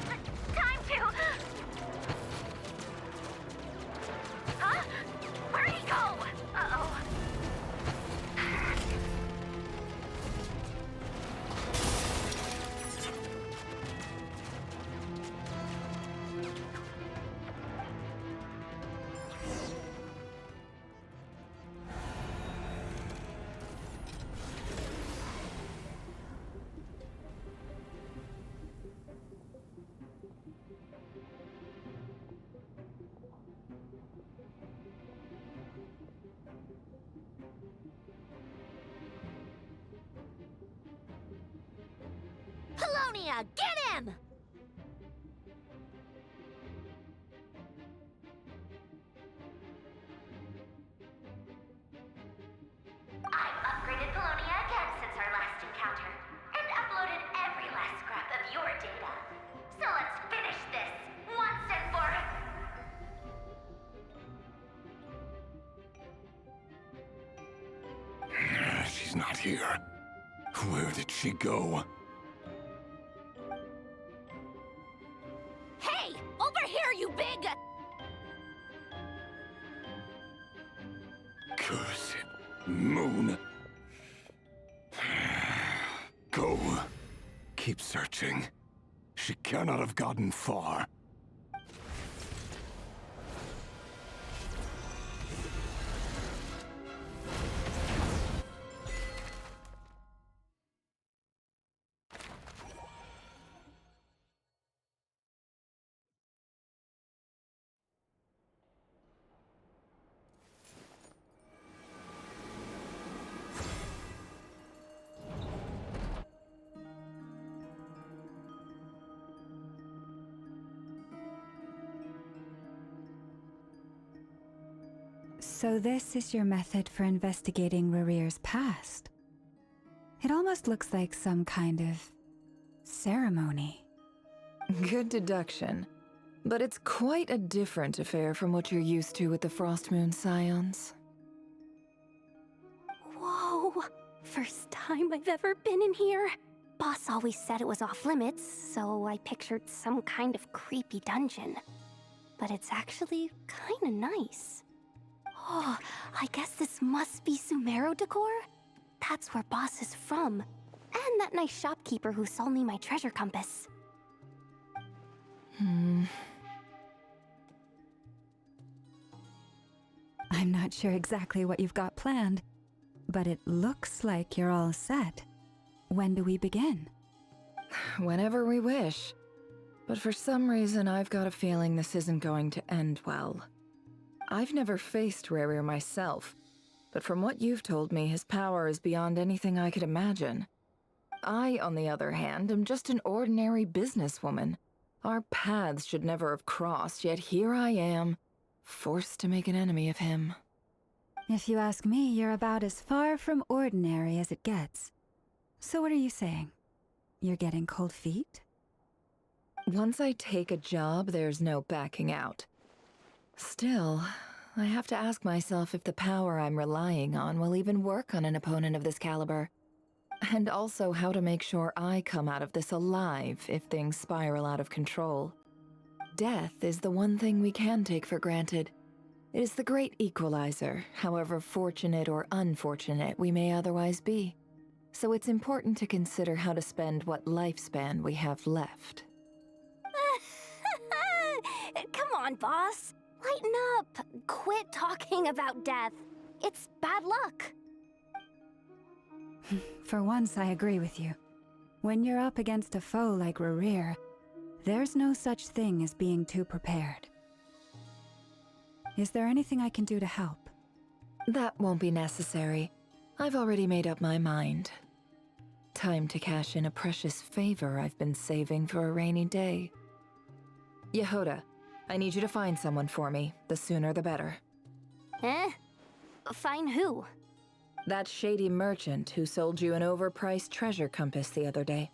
Time to... Huh? Where'd he go? Uh-oh. Polonia, get him! I've upgraded Polonia again since our last encounter, and uploaded every last scrap of your data. So let's finish this, once and for... She's not here. Where did she go? Hey! Over here, you big... Cursed moon. Go. Keep searching. She cannot have gotten far. So this is your method for investigating Rarir's past? It almost looks like some kind of ceremony. Good deduction. But it's quite a different affair from what you're used to with the Frost Moon Scions. Whoa! First time I've ever been in here. Boss always said it was off limits, so I pictured some kind of creepy dungeon. But it's actually kinda nice. Oh, I guess this must be Sumero decor? That's where Boss is from. And that nice shopkeeper who sold me my treasure compass. I'm not sure exactly what you've got planned, but it looks like you're all set. When do we begin? Whenever we wish. But for some reason, I've got a feeling this isn't going to end well. I've never faced Rächer myself, but from what you've told me, his power is beyond anything I could imagine. I, on the other hand, am just an ordinary businesswoman. Our paths should never have crossed, yet here I am, forced to make an enemy of him. If you ask me, you're about as far from ordinary as it gets. So what are you saying? You're getting cold feet? Once I take a job, there's no backing out. Still, I have to ask myself if the power I'm relying on will even work on an opponent of this caliber. And also how to make sure I come out of this alive if things spiral out of control. Death is the one thing we can take for granted. It is the great equalizer, however fortunate or unfortunate we may otherwise be. So it's important to consider how to spend what lifespan we have left. Come on, boss. Lighten up. Quit talking about death. It's bad luck. For once, I agree with you. When you're up against a foe like Rächer, there's no such thing as being too prepared. Is there anything I can do to help? That won't be necessary. I've already made up my mind. Time to cash in a precious favor I've been saving for a rainy day. Yehoda, I need you to find someone for me. The sooner the better. Eh? Find who? That shady merchant who sold you an overpriced treasure compass the other day.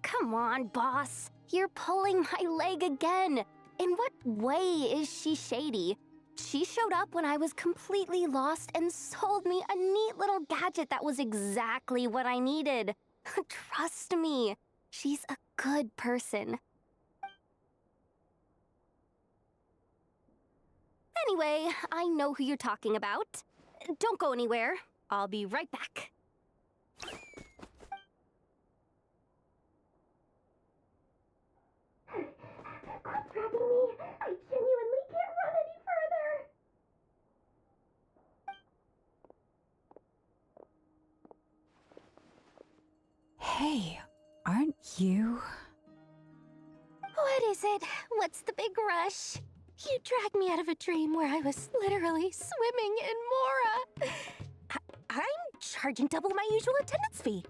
Come on, boss. You're pulling my leg again. In what way is she shady? She showed up when I was completely lost and sold me a neat little gadget that was exactly what I needed. Trust me. She's a good person. Anyway, I know who you're talking about. Don't go anywhere. I'll be right back. Quit dragging me. I genuinely can't run any further. Hey, aren't you? What is it? What's the big rush? You dragged me out of a dream where I was literally swimming in Mora. I'm charging double my usual attendance fee.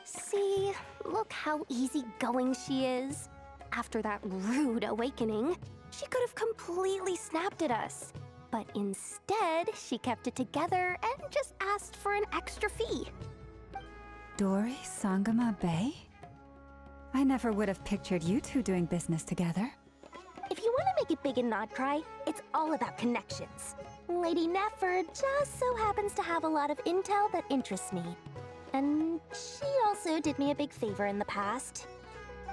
See, look how easygoing she is. After that rude awakening, she could have completely snapped at us. But instead, she kept it together and just asked for an extra fee. Dori Sangama Bay? I never would have pictured you two doing business together. If you want to make it big in Nod-Krai, it's all about connections. Lady Nefer just so happens to have a lot of intel that interests me. And she also did me a big favor in the past.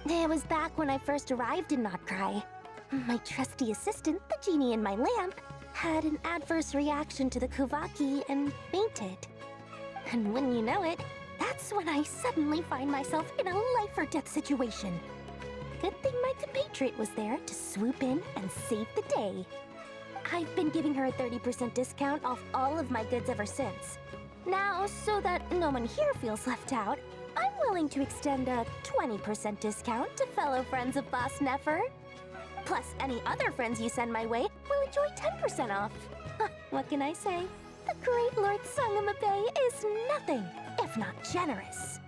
It was back when I first arrived in Nod-Krai. My trusty assistant, the genie in my lamp, had an adverse reaction to the kuuvahki and fainted. And wouldn't you know it, that's when I suddenly find myself in a life-or-death situation. Good thing my compatriot was there to swoop in and save the day. I've been giving her a 30% discount off all of my goods ever since. Now, so that no one here feels left out, I'm willing to extend a 20% discount to fellow friends of Boss Nefer. Plus, any other friends you send my way will enjoy 10% off. What can I say? The great Lord Sangama Bay is nothing if not generous.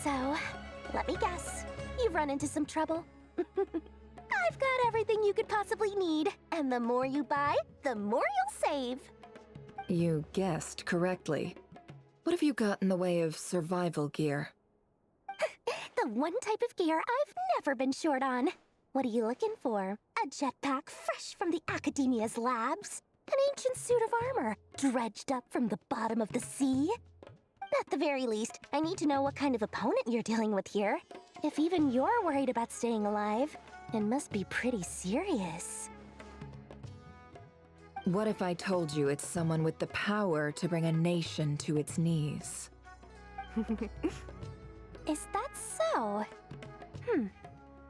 So, let me guess. You've run into some trouble? I've got everything you could possibly need, and the more you buy, the more you'll save. You guessed correctly. What have you got in the way of survival gear? The one type of gear I've never been short on. What are you looking for? A jetpack fresh from the Academia's labs? An ancient suit of armor dredged up from the bottom of the sea? At the very least, I need to know what kind of opponent you're dealing with here. If even you're worried about staying alive, it must be pretty serious. What if I told you it's someone with the power to bring a nation to its knees? Is that so?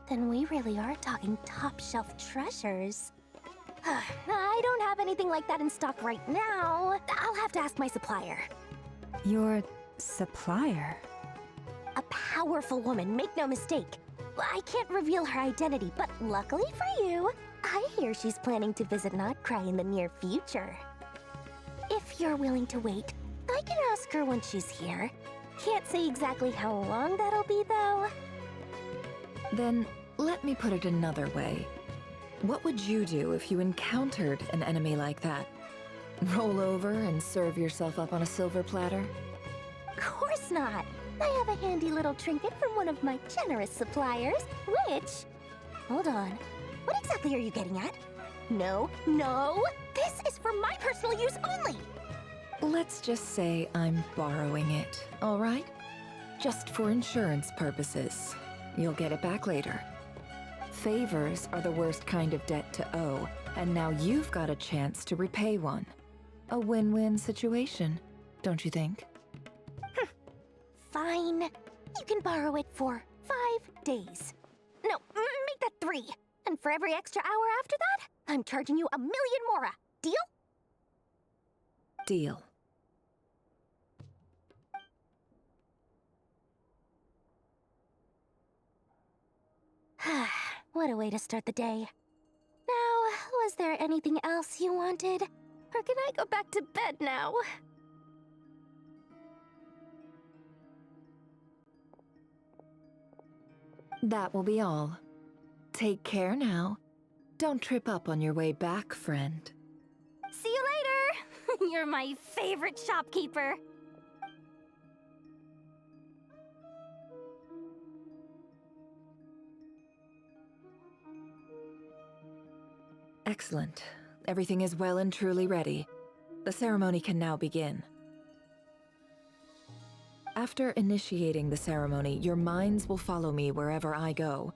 Then we really are talking top-shelf treasures. I don't have anything like that in stock right now. I'll have to ask my supplier. Your supplier? A powerful woman, make no mistake. I can't reveal her identity, but luckily for you, I hear she's planning to visit Nod-Krai in the near future. If you're willing to wait, I can ask her when she's here. Can't say exactly how long that'll be, though. Then, let me put it another way. What would you do if you encountered an enemy like that? Roll over and serve yourself up on a silver platter? Of course not! I have a handy little trinket from one of my generous suppliers, which... Hold on. What exactly are you getting at? No, no! This is for my personal use only! Let's just say I'm borrowing it, all right? Just for insurance purposes. You'll get it back later. Favors are the worst kind of debt to owe, and now you've got a chance to repay one. A win-win situation, don't you think? Fine. You can borrow it for 5 days. No, make that 3. And for every extra hour after that, I'm charging you 1 million mora. Deal? Deal. What a way to start the day. Now, was there anything else you wanted? Or can I go back to bed now? That will be all. Take care now. Don't trip up on your way back, friend. See you later! You're my favorite shopkeeper. Excellent. Everything is well and truly ready. The ceremony can now begin. After initiating the ceremony, your minds will follow me wherever I go.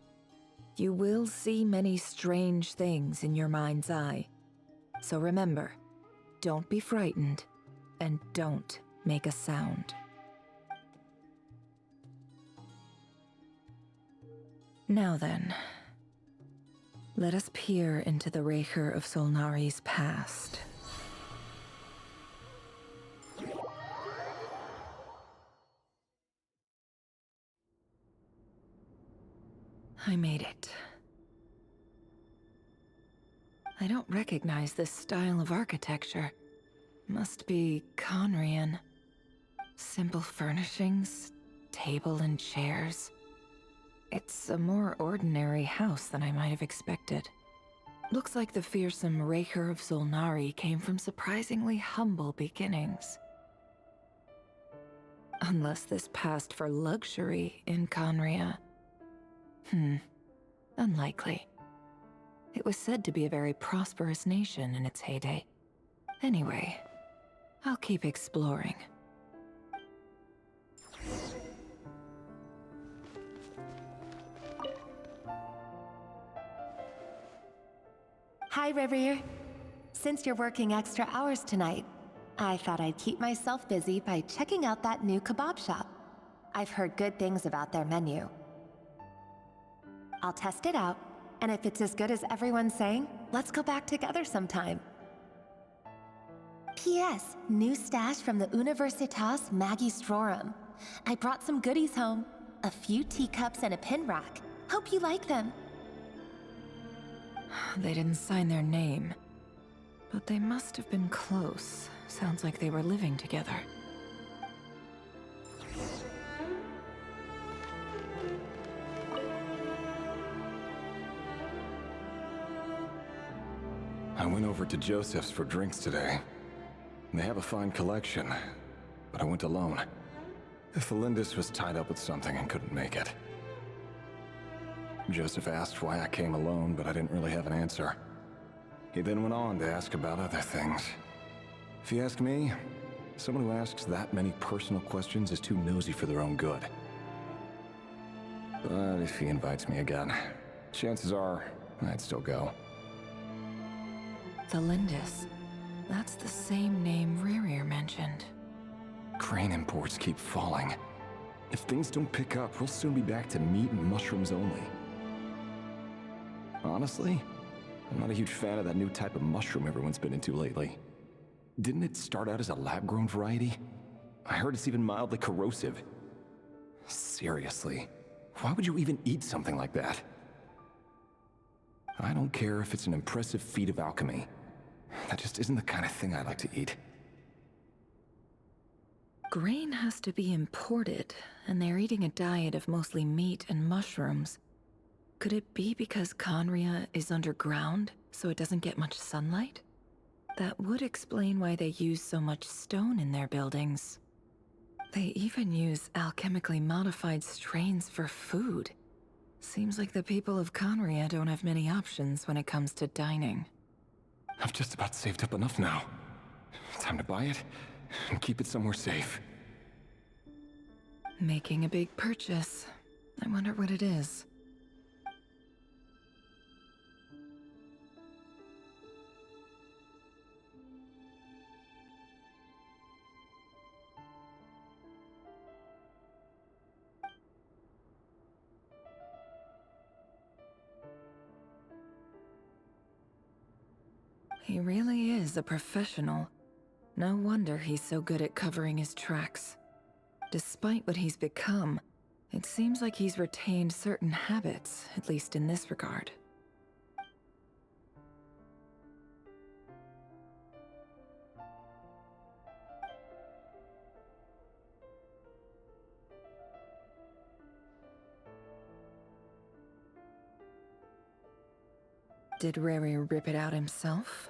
You will see many strange things in your mind's eye. So remember, don't be frightened, and don't make a sound. Now then, let us peer into the Rächer of Solnari's past. I made it. I don't recognize this style of architecture. Must be Conrian. Simple furnishings, table and chairs. It's a more ordinary house than I might have expected. Looks like the fearsome Rächer of Solnari came from surprisingly humble beginnings. Unless this passed for luxury in Conria. Unlikely. It was said to be a very prosperous nation in its heyday. Anyway, I'll keep exploring. Hi, Rivier. Since you're working extra hours tonight, I thought I'd keep myself busy by checking out that new kebab shop. I've heard good things about their menu. I'll test it out, and if it's as good as everyone's saying, let's go back together sometime. P.S. New stash from the Universitas Magistrorum. I brought some goodies home. A few teacups and a pin rack. Hope you like them. They didn't sign their name, but they must have been close. Sounds like they were living together. I went over to Joseph's for drinks today. They have a fine collection, but I went alone. Felindis was tied up with something and couldn't make it. Joseph asked why I came alone, but I didn't really have an answer. He then went on to ask about other things. If you ask me, someone who asks that many personal questions is too nosy for their own good. But if he invites me again, chances are I'd still go. Felindis. That's the same name Rächer mentioned. Crane imports keep falling. If things don't pick up, we'll soon be back to meat and mushrooms only. Honestly, I'm not a huge fan of that new type of mushroom everyone's been into lately. Didn't it start out as a lab-grown variety? I heard it's even mildly corrosive. Seriously, why would you even eat something like that? I don't care if it's an impressive feat of alchemy. That just isn't the kind of thing I like to eat. Grain has to be imported, and they're eating a diet of mostly meat and mushrooms. Could it be because Conria is underground, so it doesn't get much sunlight? That would explain why they use so much stone in their buildings. They even use alchemically modified strains for food. Seems like the people of Conria don't have many options when it comes to dining. I've just about saved up enough now. Time to buy it and keep it somewhere safe. Making a big purchase. I wonder what it is. He really is a professional. No wonder he's so good at covering his tracks. Despite what he's become, it seems like he's retained certain habits, at least in this regard. Did Rächer rip it out himself?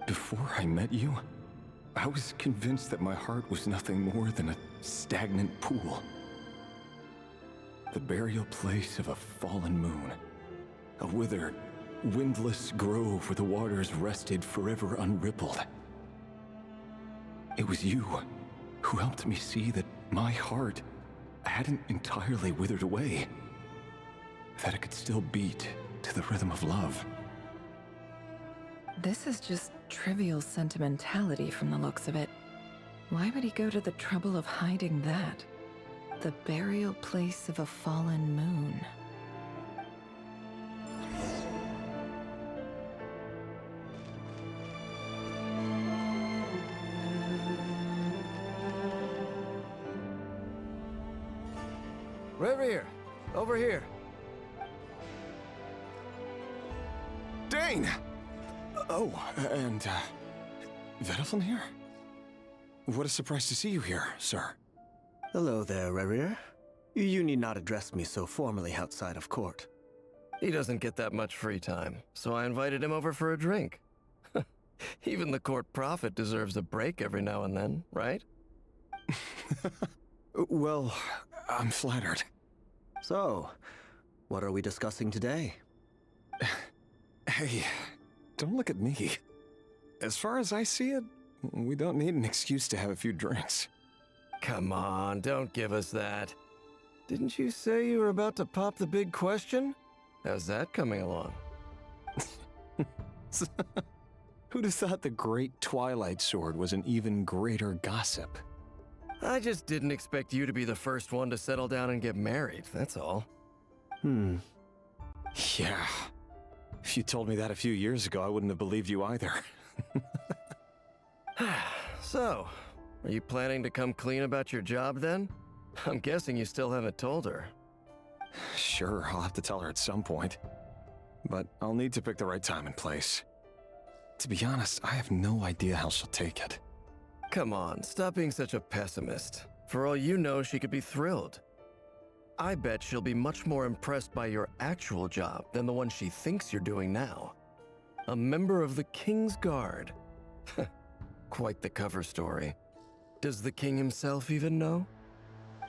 Before I met you, I was convinced that my heart was nothing more than a stagnant pool. The burial place of a fallen moon. A withered, windless grove where the waters rested forever unrippled. It was you who helped me see that my heart hadn't entirely withered away. That it could still beat to the rhythm of love. This is just trivial sentimentality from the looks of it. Why would he go to the trouble of hiding that? The burial place of a fallen moon. Rächer, over here. Dane! Oh, and, Vediflin here? What a surprise to see you here, sir. Hello there, Rächer. You need not address me so formally outside of court. He doesn't get that much free time, so I invited him over for a drink. Even the court prophet deserves a break every now and then, right? Well, I'm flattered. So, what are we discussing today? Hey, don't look at me. As far as I see it, we don't need an excuse to have a few drinks. Come on, don't give us that. Didn't you say you were about to pop the big question? How's that coming along? Who'd have thought the great Twilight Sword was an even greater gossip? I just didn't expect you to be the first one to settle down and get married, that's all. Yeah. If you told me that a few years ago, I wouldn't have believed you either. So, are you planning to come clean about your job then? I'm guessing you still haven't told her. Sure, I'll have to tell her at some point. But I'll need to pick the right time and place. To be honest, I have no idea how she'll take it. Come on, stop being such a pessimist. For all you know, she could be thrilled. I bet she'll be much more impressed by your actual job than the one she thinks you're doing now. A member of the King's Guard. Quite the cover story. Does the king himself even know?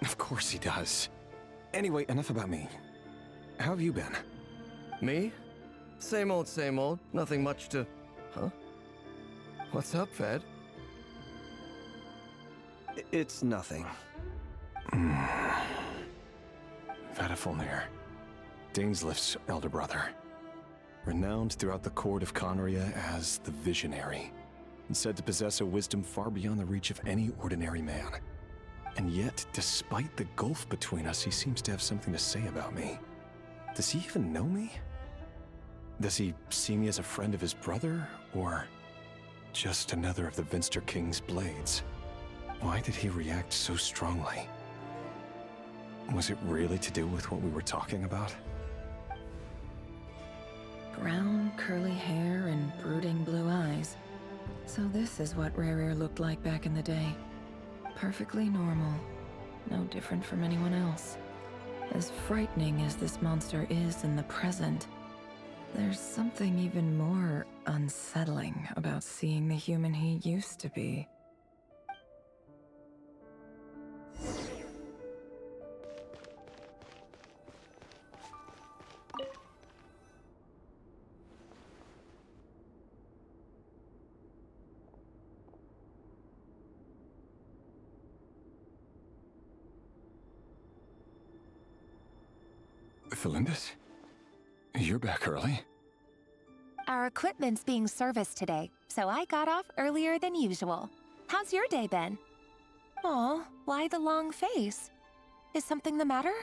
Of course he does. Anyway, enough about me. How have you been? Me? Same old, nothing much to... Huh? What's up, Ved? It's nothing. Vediflin, Dainsleif's elder brother. Renowned throughout the court of Conria as the Visionary, and said to possess a wisdom far beyond the reach of any ordinary man. And yet, despite the gulf between us, he seems to have something to say about me. Does he even know me? Does he see me as a friend of his brother, or just another of the Vinster King's blades? Why did he react so strongly? Was it really to do with what we were talking about? Brown, curly hair and brooding blue eyes. So this is what Rächer looked like back in the day. Perfectly normal. No different from anyone else. As frightening as this monster is in the present, there's something even more unsettling about seeing the human he used to be. Felindis? You're back early? Our equipment's being serviced today, so I got off earlier than usual. How's your day been? Aw, why the long face? Is something the matter?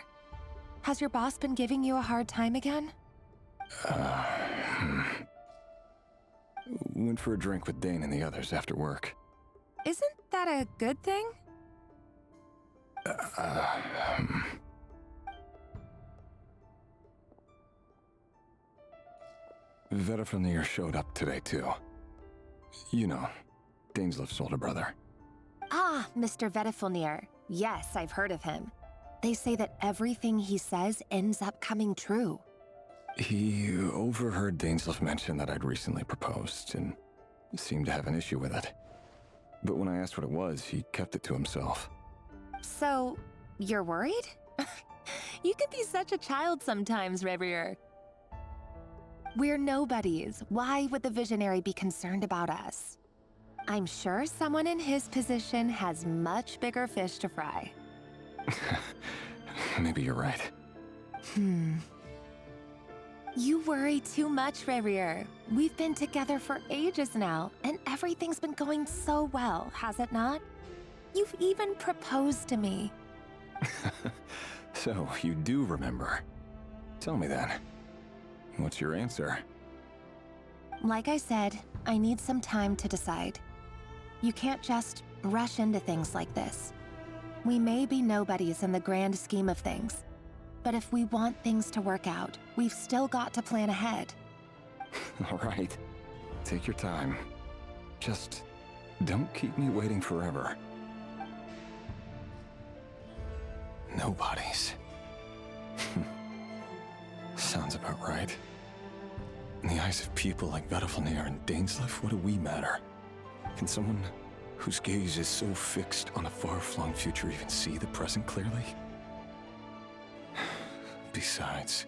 Has your boss been giving you a hard time again? Went for a drink with Dane and the others after work. Isn't that a good thing? Vediflin showed up today, too. You know, Dainsleif's older brother. Ah, Mr. Vediflin. Yes, I've heard of him. They say that everything he says ends up coming true. He overheard Dainsleif mention that I'd recently proposed, and seemed to have an issue with it. But when I asked what it was, he kept it to himself. So, you're worried? You can be such a child sometimes, Revier. We're nobodies. Why would the Visionary be concerned about us? I'm sure someone in his position has much bigger fish to fry. Maybe you're right. You worry too much, Revier. We've been together for ages now, and everything's been going so well, has it not? You've even proposed to me. So, you do remember. Tell me then. What's your answer? Like I said, I need some time to decide. You can't just rush into things like this. We may be nobodies in the grand scheme of things, but if we want things to work out, we've still got to plan ahead. All right. Take your time. Just don't keep me waiting forever. Nobodies. Sounds about right. In the eyes of people like Vedalfnir and Dainsleif, what do we matter? Can someone whose gaze is so fixed on a far-flung future even see the present clearly? Besides,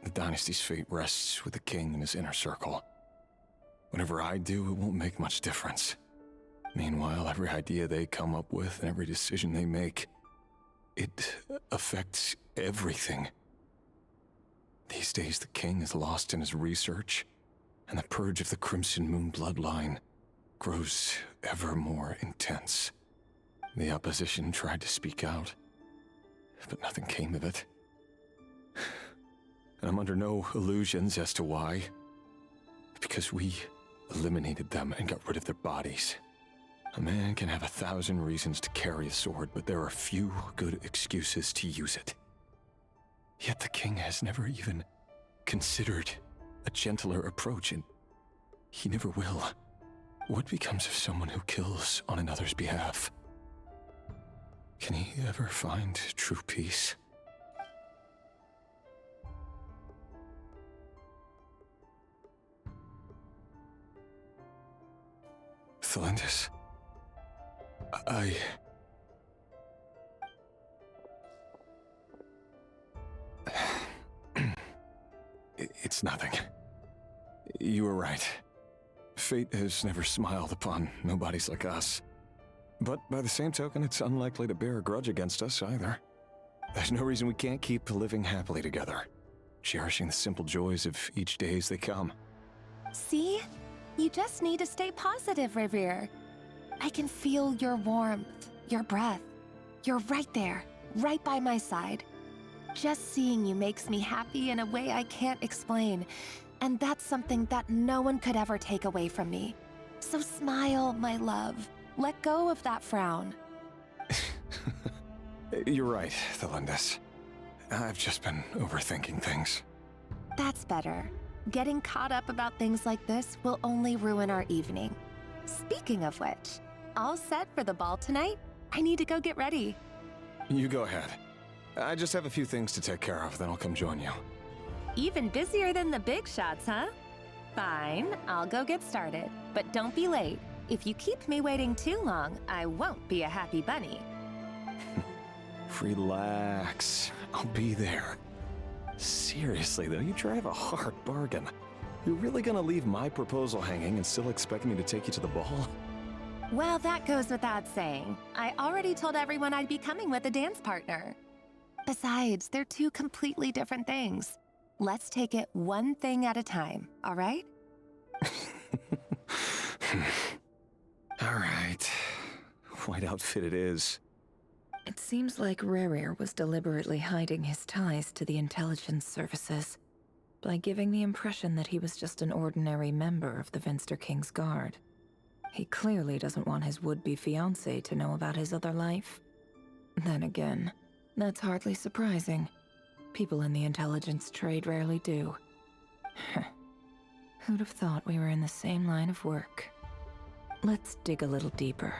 the dynasty's fate rests with the king and his inner circle. Whatever I do, it won't make much difference. Meanwhile, every idea they come up with and every decision they make, it affects everything. These days, the king is lost in his research, and the purge of the Crimson Moon bloodline grows ever more intense. The opposition tried to speak out, but nothing came of it. And I'm under no illusions as to why. Because we eliminated them and got rid of their bodies. A man can have 1,000 reasons to carry a sword, but there are few good excuses to use it. Yet the king has never even considered a gentler approach, and he never will. What becomes of someone who kills on another's behalf? Can he ever find true peace? Thelindis, It's nothing. You were right. Fate has never smiled upon nobodies like us. But by the same token, it's unlikely to bear a grudge against us either. There's no reason we can't keep living happily together, cherishing the simple joys of each day as they come. See? You just need to stay positive, Revier. I can feel your warmth, your breath. You're right there, right by my side. Just seeing you makes me happy in a way I can't explain, and that's something that no one could ever take away from me. So smile, my love. Let go of that frown. You're right, Thelindis. I've just been overthinking things. That's better. Getting caught up about things like this will only ruin our evening. Speaking of which, all set for the ball tonight? I need to go get ready. You go ahead. I just have a few things to take care of, then I'll come join you. Even busier than the big shots, huh? Fine, I'll go get started. But don't be late. If you keep me waiting too long, I won't be a happy bunny. Relax. I'll be there. Seriously, though, you drive a hard bargain. You're really gonna leave my proposal hanging and still expect me to take you to the ball? Well, that goes without saying. I already told everyone I'd be coming with a dance partner. Besides, they're two completely different things. Let's take it one thing at a time, all right? All right. White outfit it is. It seems like Rächer was deliberately hiding his ties to the intelligence services by giving the impression that he was just an ordinary member of the Venster King's Guard. He clearly doesn't want his would-be fiancée to know about his other life. Then again, that's hardly surprising. People in the intelligence trade rarely do. Who'd have thought we were in the same line of work? Let's dig a little deeper.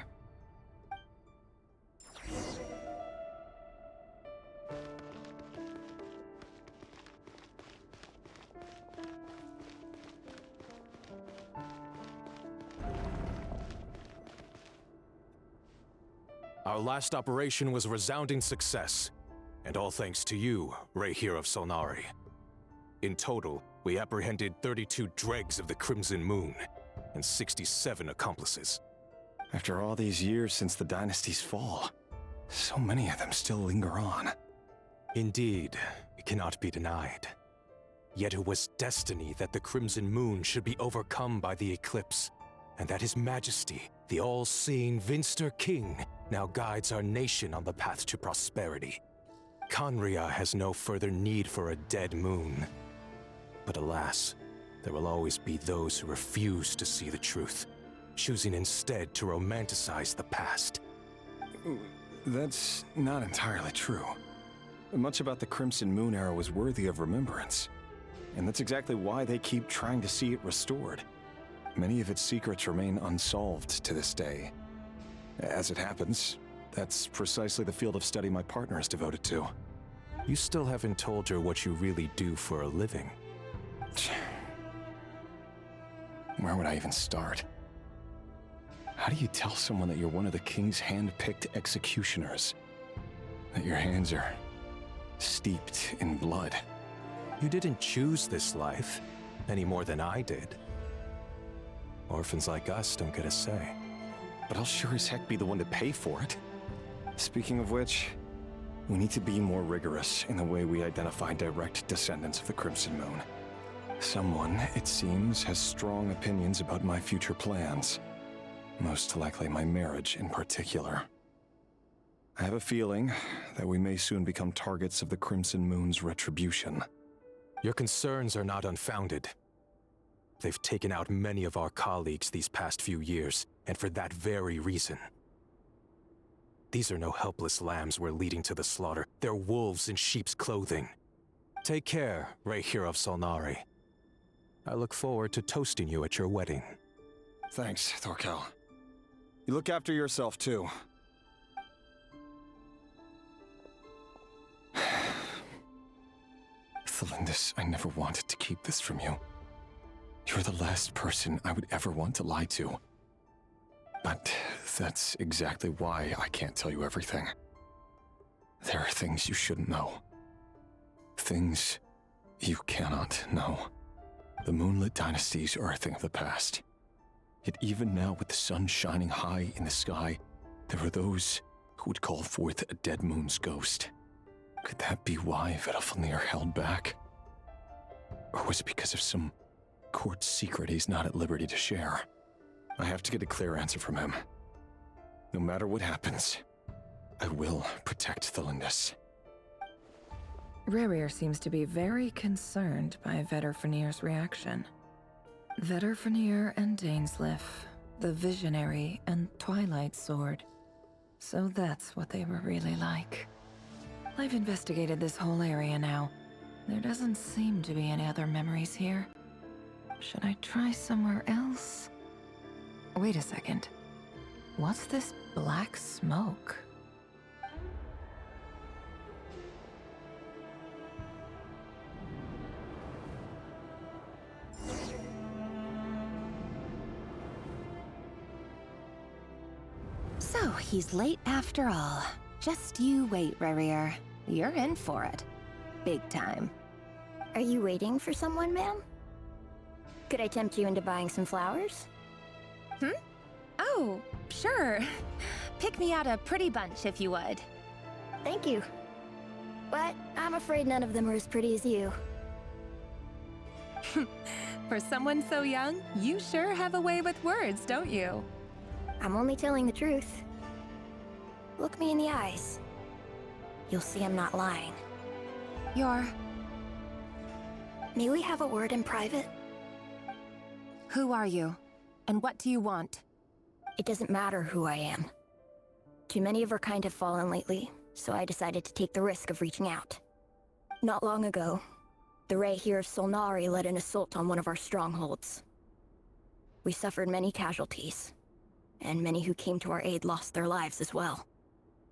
Our last operation was a resounding success, and all thanks to you, Rächer of Solnari. In total, we apprehended 32 dregs of the Crimson Moon, and 67 accomplices. After all these years since the dynasty's fall, so many of them still linger on. Indeed, it cannot be denied. Yet it was destiny that the Crimson Moon should be overcome by the eclipse, and that His Majesty, the all-seeing Vinster King, now guides our nation on the path to prosperity. Khaenri'ah has no further need for a dead moon. But alas, there will always be those who refuse to see the truth, choosing instead to romanticize the past. That's not entirely true. Much about the Crimson Moon era was worthy of remembrance. And that's exactly why they keep trying to see it restored. Many of its secrets remain unsolved to this day. As it happens, that's precisely the field of study my partner is devoted to. You still haven't told her what you really do for a living. Where would I even start? How do you tell someone that you're one of the king's hand-picked executioners? That your hands are steeped in blood? You didn't choose this life, any more than I did. Orphans like us don't get a say. But I'll sure as heck be the one to pay for it. Speaking of which, we need to be more rigorous in the way we identify direct descendants of the Crimson Moon. Someone, it seems, has strong opinions about my future plans. Most likely my marriage in particular. I have a feeling that we may soon become targets of the Crimson Moon's retribution. Your concerns are not unfounded. They've taken out many of our colleagues these past few years, and for that very reason. These are no helpless lambs we're leading to the slaughter. They're wolves in sheep's clothing. Take care, Rächer of Solnari. I look forward to toasting you at your wedding. Thanks, Thorkel. You look after yourself, too. Thelindis, I never wanted to keep this from you. You're the last person I would ever want to lie to. But that's exactly why I can't tell you everything. There are things you shouldn't know. Things you cannot know. The moonlit dynasties are a thing of the past. Yet even now, with the sun shining high in the sky, there are those who would call forth a dead moon's ghost. Could that be why Vedalfnir held back? Or was it because of some court secret he's not at liberty to share? I have to get a clear answer from him. No matter what happens, I will protect Thelindis. Rächer seems to be very concerned by Vedalfnir's reaction. Vedalfnir and Dainsleif, the Visionary and Twilight Sword. So that's what they were really like. I've investigated this whole area now. There doesn't seem to be any other memories here. Should I try somewhere else? Wait a second. What's this black smoke? So, he's late after all. Just you wait, Rächer. You're in for it. Big time. Are you waiting for someone, ma'am? Could I tempt you into buying some flowers? Oh, sure. Pick me out a pretty bunch if you would. Thank you. But I'm afraid none of them are as pretty as you. For someone so young, you sure have a way with words, don't you? I'm only telling the truth. Look me in the eyes. You'll see I'm not lying. May we have a word in private? Who are you? And what do you want? It doesn't matter who I am. Too many of our kind have fallen lately, so I decided to take the risk of reaching out. Not long ago, the Rächer of Solnari led an assault on one of our strongholds. We suffered many casualties, and many who came to our aid lost their lives as well.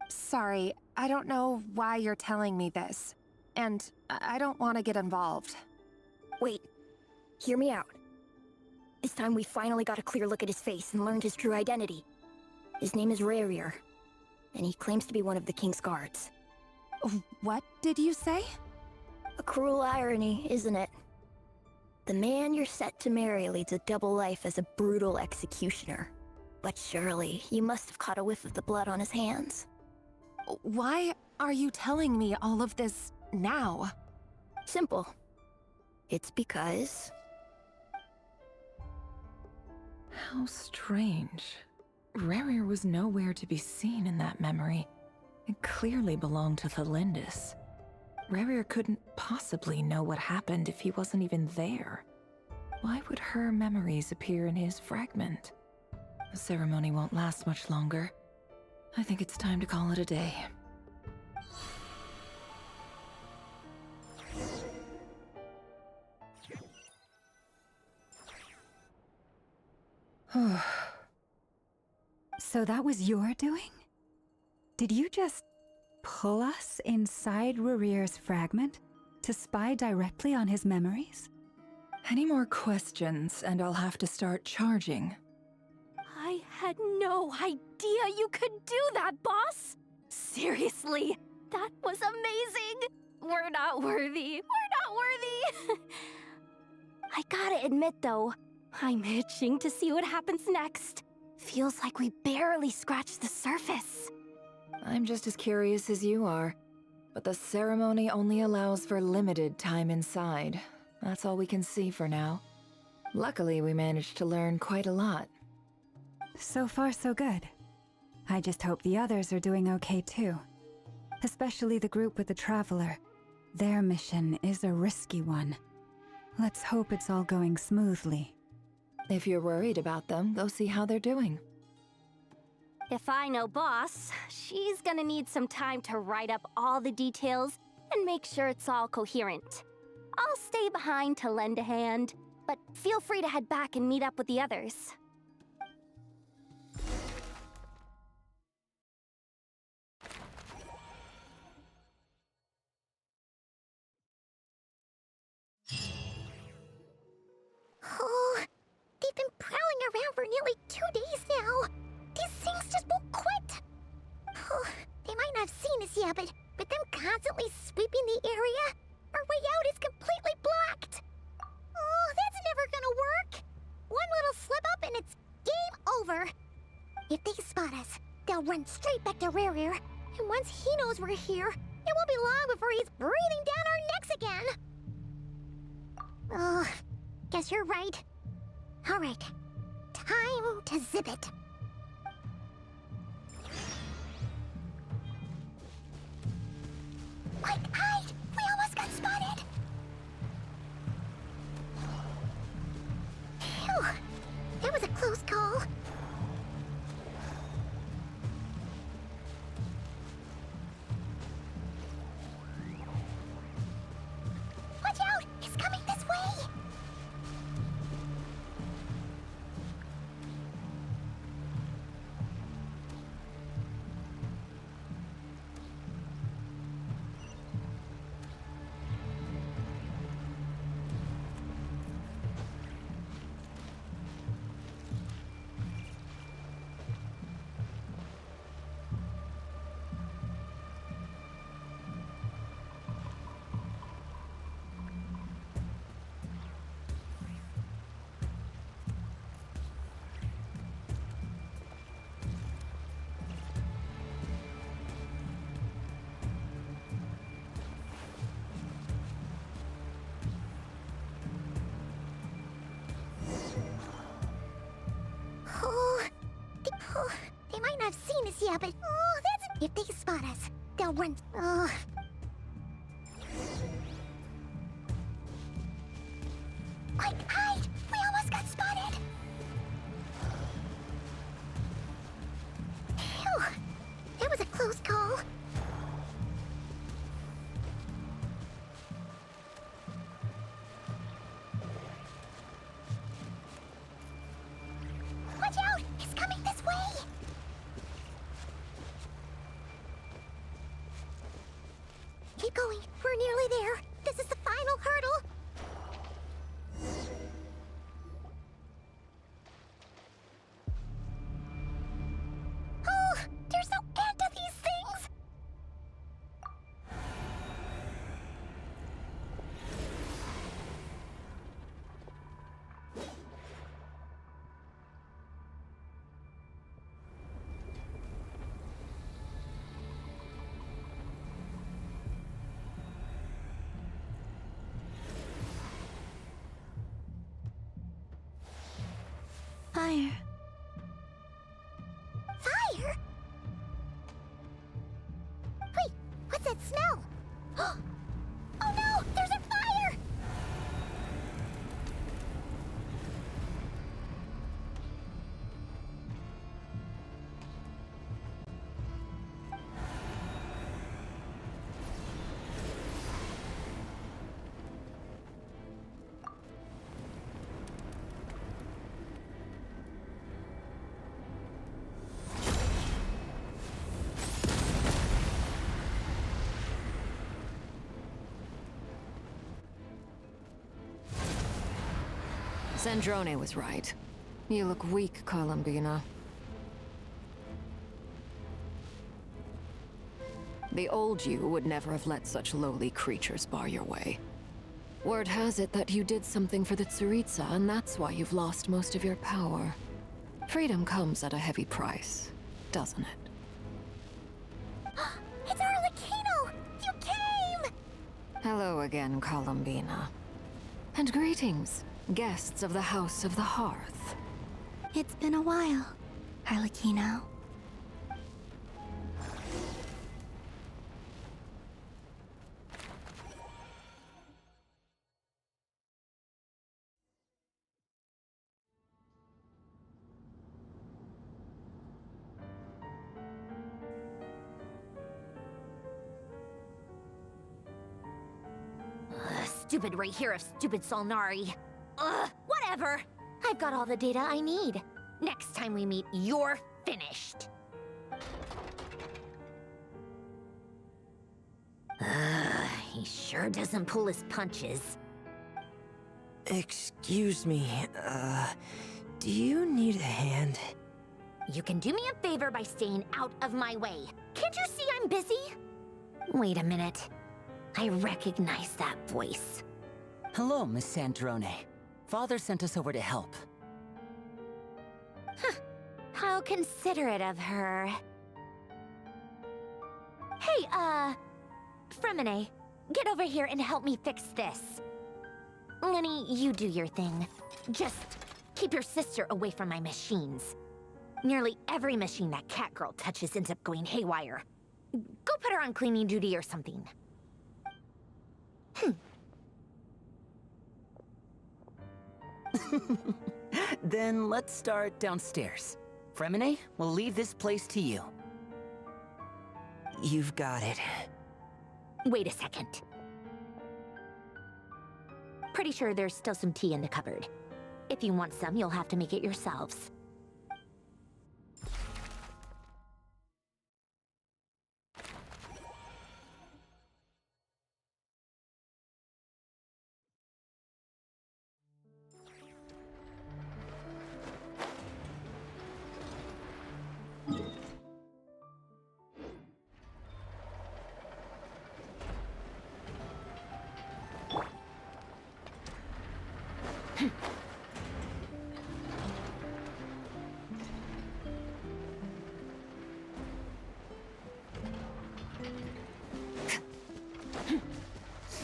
Sorry, I don't know why you're telling me this. And I don't want to get involved. Wait, hear me out. This time we finally got a clear look at his face and learned his true identity. His name is Rächer, and he claims to be one of the king's guards. What did you say? A cruel irony, isn't it? The man you're set to marry leads a double life as a brutal executioner. But surely, you must have caught a whiff of the blood on his hands. Why are you telling me all of this now? Simple. It's because... How strange. Rächer was nowhere to be seen in that memory. It clearly belonged to Thelindis. Rächer couldn't possibly know what happened if he wasn't even there. Why would her memories appear in his fragment? The ceremony won't last much longer. I think it's time to call it a day. So that was your doing? Did you just pull us inside Rarier's fragment to spy directly on his memories? Any more questions, and I'll have to start charging. I had no idea you could do that, boss! Seriously, that was amazing! We're not worthy. We're not worthy! I gotta admit, though, I'm itching to see what happens next. Feels like we barely scratched the surface. I'm just as curious as you are, but the ceremony only allows for limited time inside. That's all we can see for now. Luckily, we managed to learn quite a lot. So far, so good. I just hope the others are doing okay too. Especially the group with the Traveler. Their mission is a risky one. Let's hope it's all going smoothly. If you're worried about them, go see how they're doing. If I know Boss, she's gonna need some time to write up all the details and make sure it's all coherent. I'll stay behind to lend a hand, but feel free to head back and meet up with the others. Oh, they've been prowling around for nearly 2 days now. These things just won't quit. Oh, they might not have seen us yet, but them constantly sweeping the area, our way out is completely blocked. Oh, that's never gonna work. One little slip up and it's game over. If they spot us, they'll run straight back to Rächer. And once he knows we're here, it won't be long before he's breathing down our necks again. Oh, guess you're right. All right, time to zip it. Quick, hide! We almost got spotted! Phew, that was a close call. Watch out! He's coming this way! They might not have seen us yet, but if they spot us, they'll run. Quick, hide! We almost got spotted. Phew, that was a close call. Watch out! He's coming this way! Keep going. We're nearly there. This is the final hurdle. Oh, there's no end to these fire. Fire? Wait, what's that smell? Oh no! There's a fire! Sandrone was right. You look weak, Columbina. The old you would never have let such lowly creatures bar your way. Word has it that you did something for the Tsaritsa, and that's why you've lost most of your power. Freedom comes at a heavy price, doesn't it? It's Arlecchino! You came! Hello again, Columbina. And greetings, guests of the House of the Hearth. It's been a while, Arlecchino. Stupid Rächer of stupid Solnari. Ugh, whatever. I've got all the data I need. Next time we meet, you're finished. He sure doesn't pull his punches. Excuse me, do you need a hand? You can do me a favor by staying out of my way. Can't you see I'm busy? Wait a minute. I recognize that voice. Hello, Miss Sandrone. Father sent us over to help. Huh. How considerate of her. Hey, Fremine, get over here and help me fix this. Lenny, you do your thing. Just keep your sister away from my machines. Nearly every machine that cat girl touches ends up going haywire. Go put her on cleaning duty or something. Then let's start downstairs. Fremine, we'll leave this place to you. You've got it. Wait a second. Pretty sure there's still some tea in the cupboard. If you want some, you'll have to make it yourselves.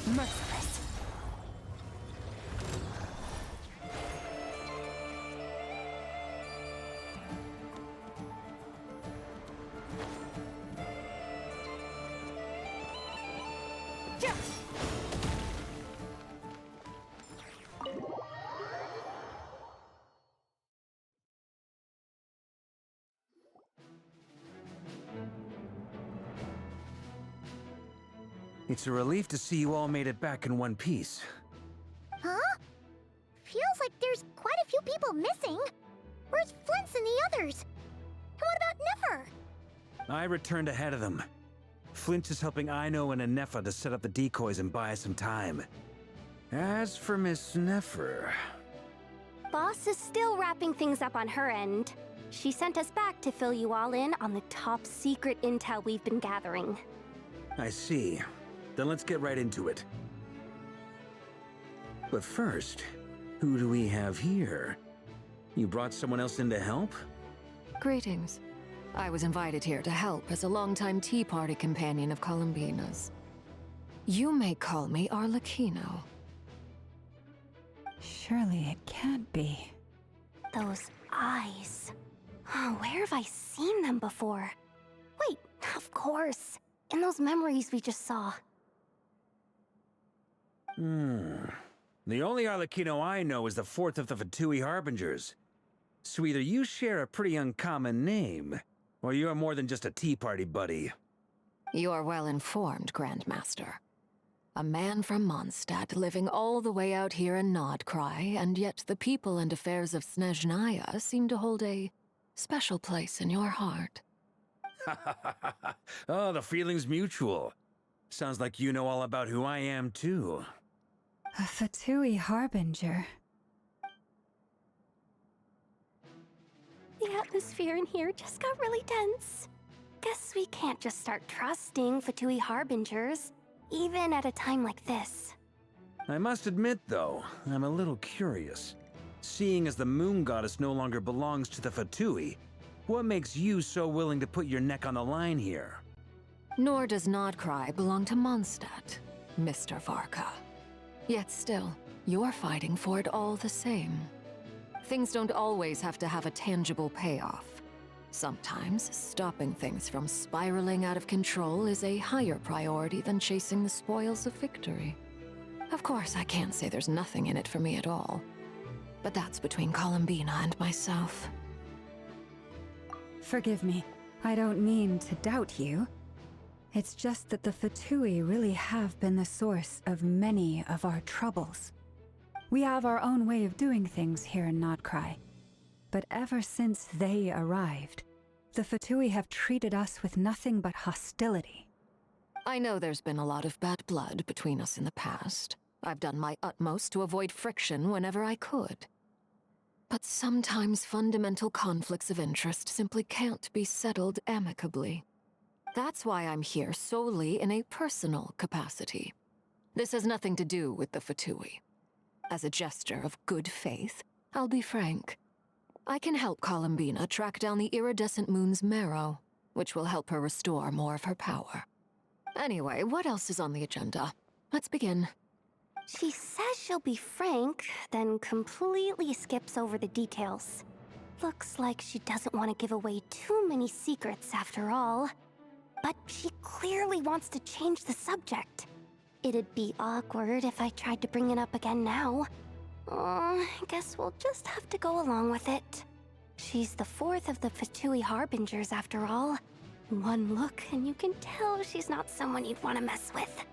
Merciless. It's a relief to see you all made it back in one piece. Huh? Feels like there's quite a few people missing. Where's Flint's and the others? And what about Nefer? I returned ahead of them. Flint is helping Aino and Anefa to set up the decoys and buy us some time. As for Miss Nefer... Boss is still wrapping things up on her end. She sent us back to fill you all in on the top secret intel we've been gathering. I see. Then let's get right into it. But first, who do we have here? You brought someone else in to help? Greetings. I was invited here to help as a longtime Tea Party companion of Columbina's. You may call me Arlecchino. Surely it can't be. Those eyes. Oh, where have I seen them before? Wait, of course. In those memories we just saw. The only Arlecchino I know is the fourth of the Fatui Harbingers. So either you share a pretty uncommon name, or you're more than just a tea party buddy. You're well informed, Grandmaster. A man from Mondstadt living all the way out here in Nod-Krai, and yet the people and affairs of Snezhnaya seem to hold a special place in your heart. Oh, the feeling's mutual. Sounds like you know all about who I am, too. A Fatui Harbinger. The atmosphere in here just got really tense. Guess we can't just start trusting Fatui Harbingers, even at a time like this. I must admit, though, I'm a little curious. Seeing as the moon goddess no longer belongs to the Fatui, what makes you so willing to put your neck on the line here? Nor does Nod-Krai belong to Mondstadt, Mr. Varka. Yet still, you're fighting for it all the same. Things don't always have to have a tangible payoff. Sometimes, stopping things from spiraling out of control is a higher priority than chasing the spoils of victory. Of course, I can't say there's nothing in it for me at all. But that's between Columbina and myself. Forgive me. I don't mean to doubt you. It's just that the Fatui really have been the source of many of our troubles. We have our own way of doing things here in Nod-Krai. But ever since they arrived, the Fatui have treated us with nothing but hostility. I know there's been a lot of bad blood between us in the past. I've done my utmost to avoid friction whenever I could. But sometimes fundamental conflicts of interest simply can't be settled amicably. That's why I'm here solely in a personal capacity. This has nothing to do with the Fatui. As a gesture of good faith, I'll be frank. I can help Columbina track down the iridescent moon's marrow, which will help her restore more of her power. Anyway, what else is on the agenda? Let's begin. She says she'll be frank, then completely skips over the details. Looks like she doesn't want to give away too many secrets after all. But she clearly wants to change the subject. It'd be awkward if I tried to bring it up again now. I guess we'll just have to go along with it. She's the fourth of the Fatui Harbingers after all. One look and you can tell she's not someone you'd want to mess with.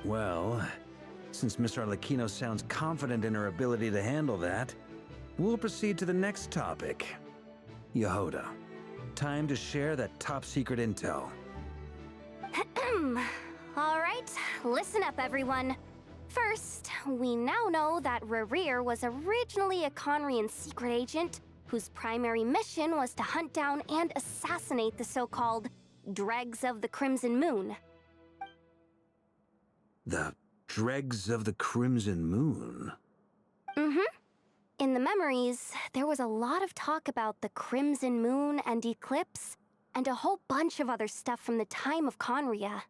Well, since Miss Arlecchino sounds confident in her ability to handle that, we'll proceed to the next topic. Yehoda, time to share that top-secret intel. All right, listen up, everyone. First, we now know that Rächer was originally a Conrian secret agent whose primary mission was to hunt down and assassinate the so-called Dregs of the Crimson Moon. The Dregs of the Crimson Moon? In the memories, there was a lot of talk about the Crimson Moon and Eclipse, and a whole bunch of other stuff from the time of Conria.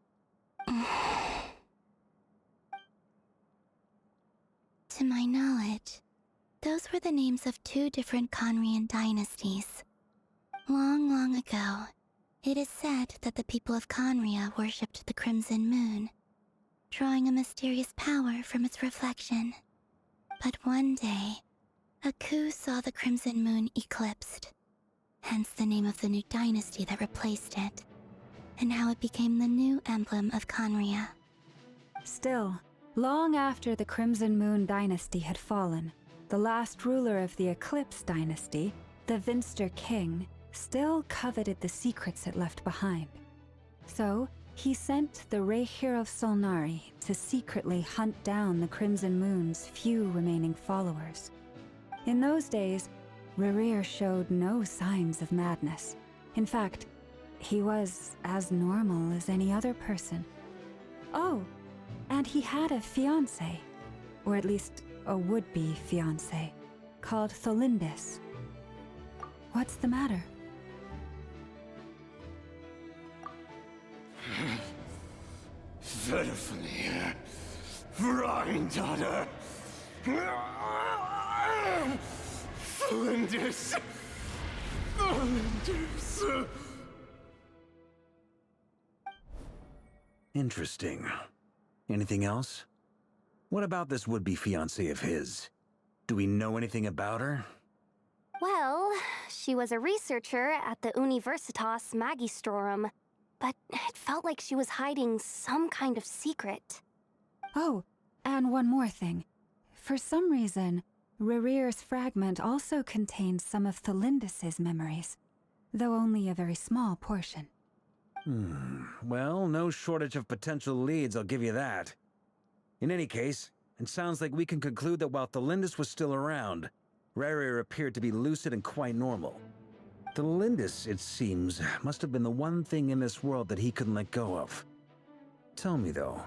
To my knowledge, those were the names of two different Conrian dynasties. Long, long ago, it is said that the people of Conria worshipped the Crimson Moon, drawing a mysterious power from its reflection. But one day, a coup saw the Crimson Moon eclipsed, hence the name of the new dynasty that replaced it, and how it became the new emblem of Conria. Still, long after the Crimson Moon dynasty had fallen, the last ruler of the Eclipse dynasty, the Vinster King, still coveted the secrets it left behind. So, he sent the Rächer of Solnari to secretly hunt down the Crimson Moon's few remaining followers. In those days, Rächer showed no signs of madness. In fact, he was as normal as any other person. Oh, and he had a fiancé, or at least a would-be fiancé, called Tholindis. What's the matter? pitifully, granddaughter. Flinders. Flinders. Interesting. Anything else? What about this would-be fiancée of his? Do we know anything about her? Well, she was a researcher at the Universitas Magistrorum, but it felt like she was hiding some kind of secret. Oh, and one more thing. For some reason, Rarir's fragment also contains some of Thelindis' memories, though only a very small portion. Well, no shortage of potential leads, I'll give you that. In any case, it sounds like we can conclude that while Thelindis was still around, Rarir appeared to be lucid and quite normal. Thelindis, it seems, must have been the one thing in this world that he couldn't let go of. Tell me, though,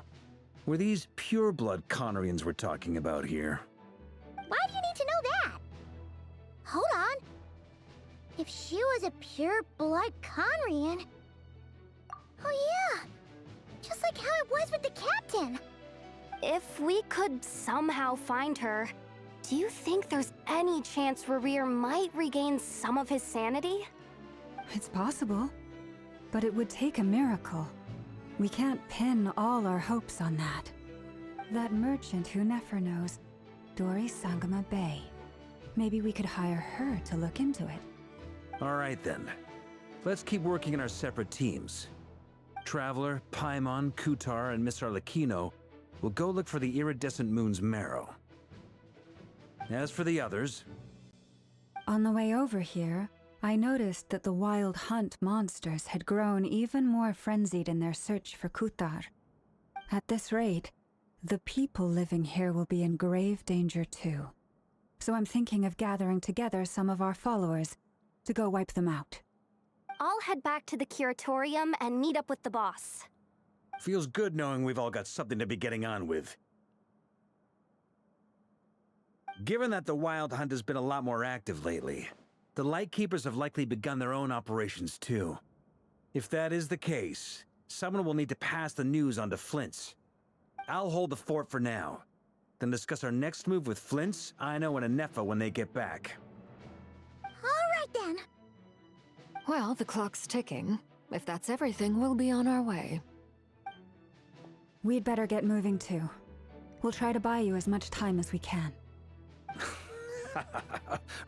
were these pure-blood Conorians we're talking about here? Why do you need to know that? Hold on. If she was a pure-blood Conrian... Oh yeah! Just like how it was with the captain! If we could somehow find her, do you think there's any chance Rarir might regain some of his sanity? It's possible, but it would take a miracle. We can't pin all our hopes on that. That merchant who Nefer knows, Dori Sangama Bay. Maybe we could hire her to look into it. All right, then. Let's keep working in our separate teams. Traveler, Paimon, Kutar, and Miss Arlecchino will go look for the iridescent moon's marrow. As for the others... On the way over here, I noticed that the Wild Hunt monsters had grown even more frenzied in their search for Kutar. At this rate, the people living here will be in grave danger too. So I'm thinking of gathering together some of our followers to go wipe them out. I'll head back to the curatorium and meet up with the boss. Feels good knowing we've all got something to be getting on with. Given that the Wild Hunt has been a lot more active lately, the Lightkeepers have likely begun their own operations too. If that is the case, someone will need to pass the news on to Flint's. I'll hold the fort for now, then discuss our next move with Flint's, Aino, and Anefa when they get back. Alright then! Well, the clock's ticking. If that's everything, we'll be on our way. We'd better get moving too. We'll try to buy you as much time as we can.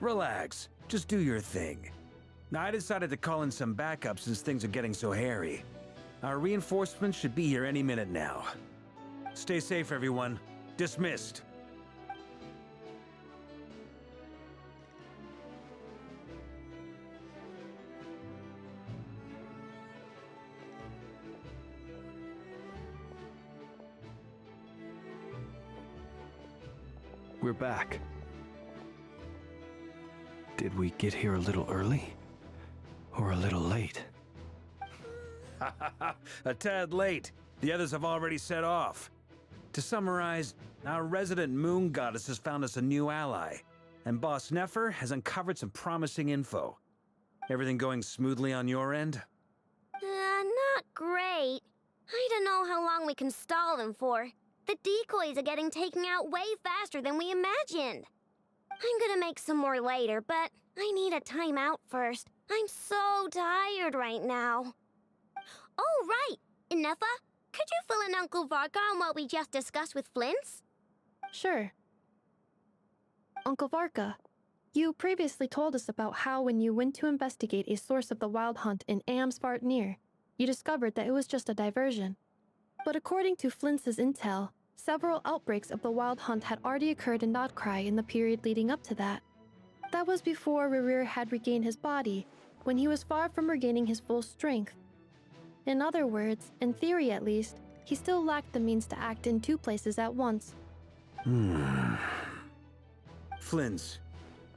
Relax. Just do your thing. Now, I decided to call in some backup since things are getting so hairy. Our reinforcements should be here any minute now. Stay safe, everyone. Dismissed. We're back. Did we get here a little early? Or a little late? A tad late. The others have already set off. To summarize, our resident moon goddess has found us a new ally, and Boss Nefer has uncovered some promising info. Everything going smoothly on your end? Not great. I don't know how long we can stall them for. The decoys are getting taken out way faster than we imagined. I'm gonna make some more later, but I need a timeout first. I'm so tired right now. Oh, right! Inefa, could you fill in Uncle Varka on what we just discussed with Flint's? Sure. Uncle Varka, you previously told us about how when you went to investigate a source of the Wild Hunt in Amsvartnir, you discovered that it was just a diversion. But according to Flint's intel, several outbreaks of the Wild Hunt had already occurred in Nod-Krai in the period leading up to that. That was before Rarir had regained his body, when he was far from regaining his full strength. In other words, in theory at least, he still lacked the means to act in two places at once. Flint's,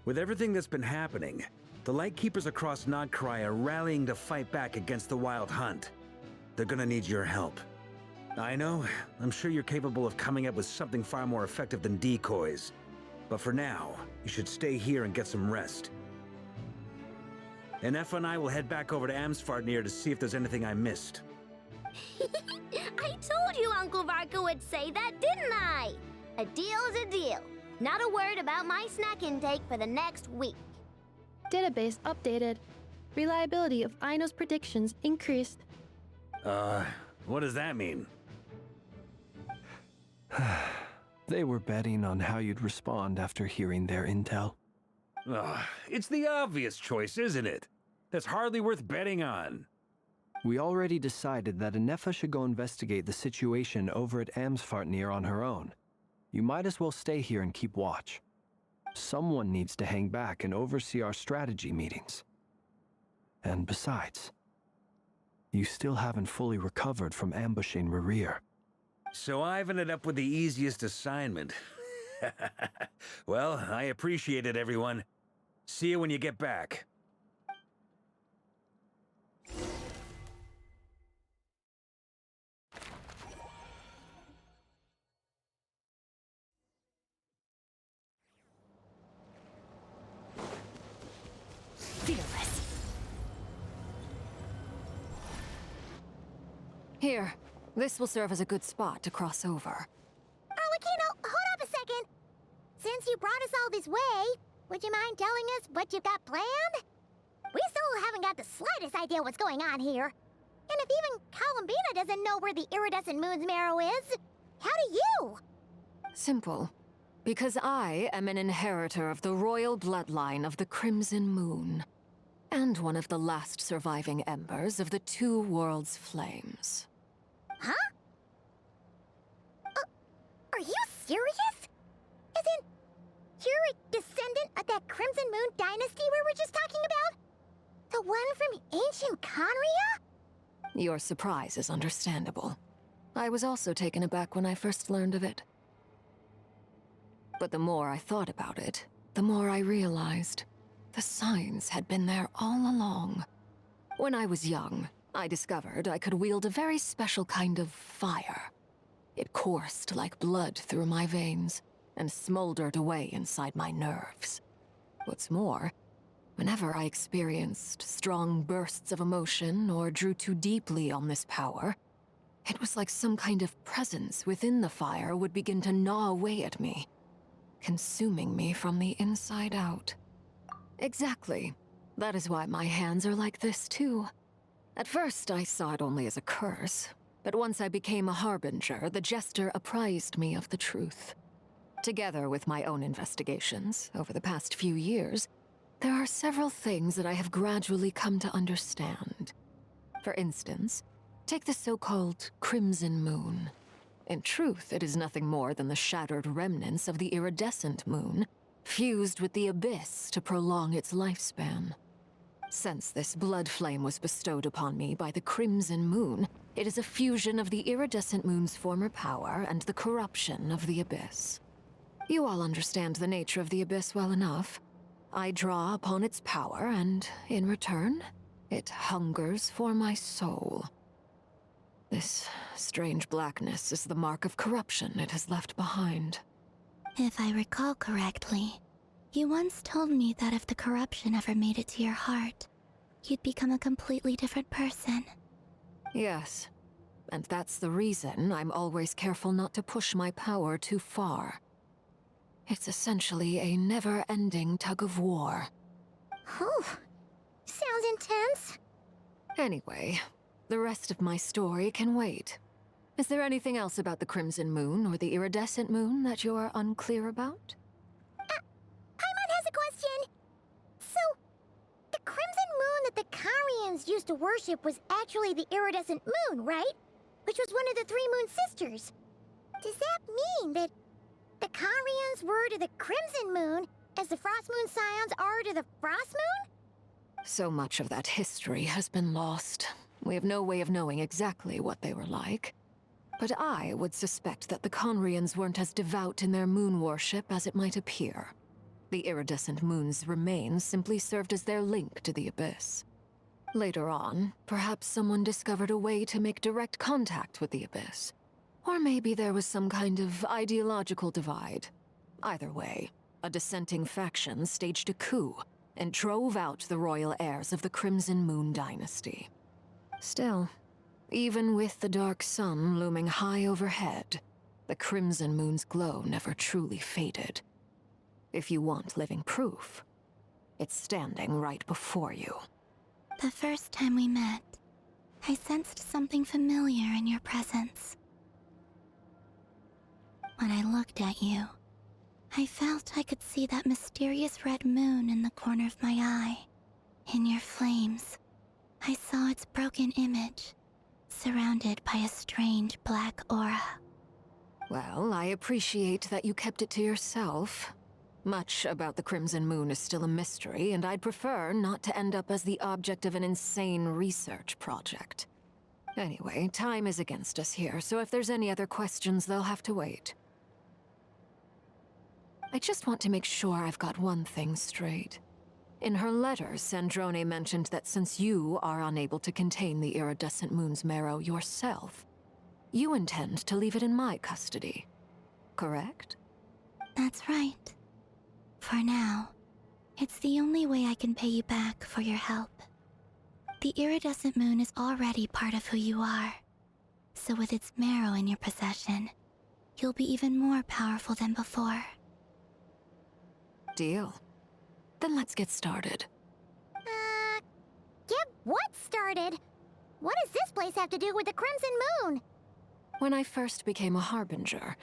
with everything that's been happening, the Lightkeepers across Nod-Krai are rallying to fight back against the Wild Hunt. They're gonna need your help. I know, I'm sure you're capable of coming up with something far more effective than decoys. But for now, you should stay here and get some rest. Anefa and I will head back over to Amsvartnir to see if there's anything I missed. I told you Uncle Varka would say that, didn't I? A deal's a deal. Not a word about my snack intake for the next week. Database updated. Reliability of Aino's predictions increased. What does that mean? They were betting on how you'd respond after hearing their intel. It's the obvious choice, isn't it? That's hardly worth betting on. We already decided that Anefa should go investigate the situation over at Amsfartnir on her own. You might as well stay here and keep watch. Someone needs to hang back and oversee our strategy meetings. And besides, you still haven't fully recovered from ambushing Rächer. So I've ended up with the easiest assignment. Well, I appreciate it, everyone. See you when you get back. Fearless. Here, this will serve as a good spot to cross over. Arlecchino, hold up a second. Since you brought us all this way, would you mind telling us what you've got planned? We still haven't got the slightest idea what's going on here. And if even Columbina doesn't know where the iridescent moon's marrow is, how do you? Simple. Because I am an inheritor of the royal bloodline of the Crimson Moon, and one of the last surviving embers of the Two Worlds' flames. Huh? Are you serious? As in, you're a descendant of that Crimson Moon dynasty we were just talking about? The one from ancient Conria? Your surprise is understandable. I was also taken aback when I first learned of it. But the more I thought about it, the more I realized the signs had been there all along. When I was young, I discovered I could wield a very special kind of fire. It coursed like blood through my veins and smoldered away inside my nerves. What's more, whenever I experienced strong bursts of emotion or drew too deeply on this power, it was like some kind of presence within the fire would begin to gnaw away at me, consuming me from the inside out. Exactly. That is why my hands are like this, too. At first, I saw it only as a curse, but once I became a harbinger, the Jester apprised me of the truth. Together with my own investigations, over the past few years, there are several things that I have gradually come to understand. For instance, take the so-called Crimson Moon. In truth, it is nothing more than the shattered remnants of the iridescent moon, fused with the abyss to prolong its lifespan. Since this blood flame was bestowed upon me by the Crimson Moon, it is a fusion of the iridescent moon's former power and the corruption of the abyss. You all understand the nature of the abyss well enough. I draw upon its power, and in return, it hungers for my soul. This strange blackness is the mark of corruption it has left behind. If I recall correctly, you once told me that if the corruption ever made it to your heart, you'd become a completely different person. Yes, and that's the reason I'm always careful not to push my power too far. It's essentially a never-ending tug-of-war. Whew. Sounds intense. Anyway, the rest of my story can wait. Is there anything else about the Crimson Moon or the Iridescent Moon that you're unclear about? Paimon has a question. So, the Crimson Moon that the Carians used to worship was actually the Iridescent Moon, right? Which was one of the three Moon Sisters. Does that mean that the Carians were to the Crimson Moon as the Frost Moon Scions are to the Frost Moon? So much of that history has been lost. We have no way of knowing exactly what they were like. But I would suspect that the Conrians weren't as devout in their moon worship as it might appear. The iridescent moon's remains simply served as their link to the abyss. Later on, perhaps someone discovered a way to make direct contact with the abyss. Or maybe there was some kind of ideological divide. Either way, a dissenting faction staged a coup and drove out the royal heirs of the Crimson Moon dynasty. Still, Even with the dark sun looming high overhead, the Crimson Moon's glow never truly faded. If you want living proof, it's standing right before you. The first time we met, I sensed something familiar in your presence. When I looked at you, I felt I could see that mysterious red moon in the corner of my eye. In your flames, I saw its broken image, surrounded by a strange black aura. Well, I appreciate that you kept it to yourself. Much about the Crimson Moon is still a mystery, and I'd prefer not to end up as the object of an insane research project. Anyway, time is against us here, so if there's any other questions, they'll have to wait. I just want to make sure I've got one thing straight. In her letter, Sandrone mentioned that since you are unable to contain the iridescent moon's marrow yourself, you intend to leave it in my custody, correct? That's right. For now, it's the only way I can pay you back for your help. The iridescent moon is already part of who you are, so with its marrow in your possession, you'll be even more powerful than before. Deal. Then let's get started. Get what started? What does this place have to do with the Crimson Moon? When I first became a Harbinger,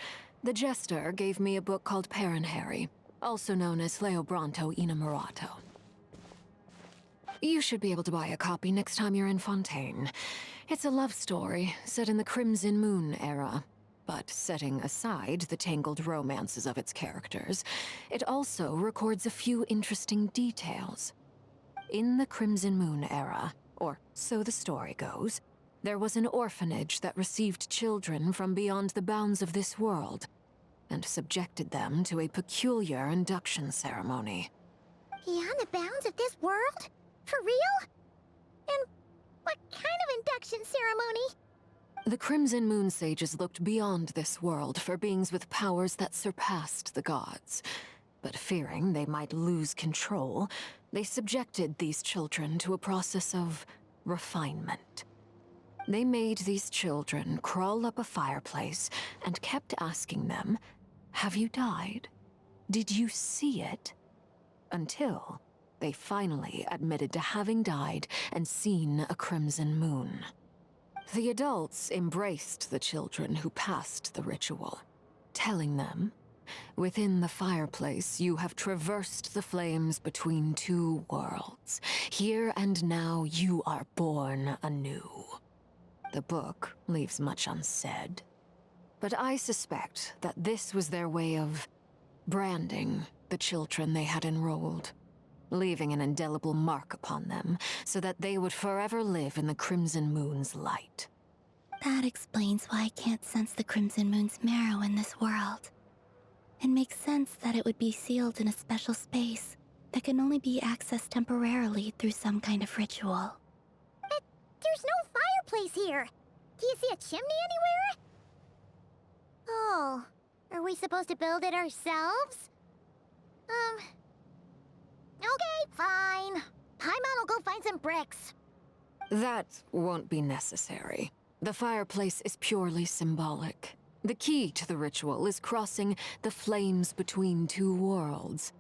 the Jester gave me a book called Paranhari, also known as Leobranto Innamorato. You should be able to buy a copy next time you're in Fontaine. It's a love story set in the Crimson Moon era, but setting aside the tangled romances of its characters, it also records a few interesting details. In the Crimson Moon era, or so the story goes, there was an orphanage that received children from beyond the bounds of this world, and subjected them to a peculiar induction ceremony. Beyond the bounds of this world? For real? And what kind of induction ceremony? The Crimson Moon Sages looked beyond this world for beings with powers that surpassed the gods. But fearing they might lose control, they subjected these children to a process of refinement. They made these children crawl up a fireplace and kept asking them, "Have you died? Did you see it?" Until they finally admitted to having died and seen a crimson moon. The adults embraced the children who passed the ritual, telling them, "Within the fireplace, you have traversed the flames between two worlds. Here and now, you are born anew." The book leaves much unsaid, but I suspect that this was their way of branding the children they had enrolled, leaving an indelible mark upon them so that they would forever live in the Crimson Moon's light. That explains why I can't sense the Crimson Moon's marrow in this world. It makes sense that it would be sealed in a special space that can only be accessed temporarily through some kind of ritual. But there's no fireplace here. Do you see a chimney anywhere? Oh, are we supposed to build it ourselves? Okay, fine. Paimon will go find some bricks. That won't be necessary. The fireplace is purely symbolic. The key to the ritual is crossing the flames between two worlds.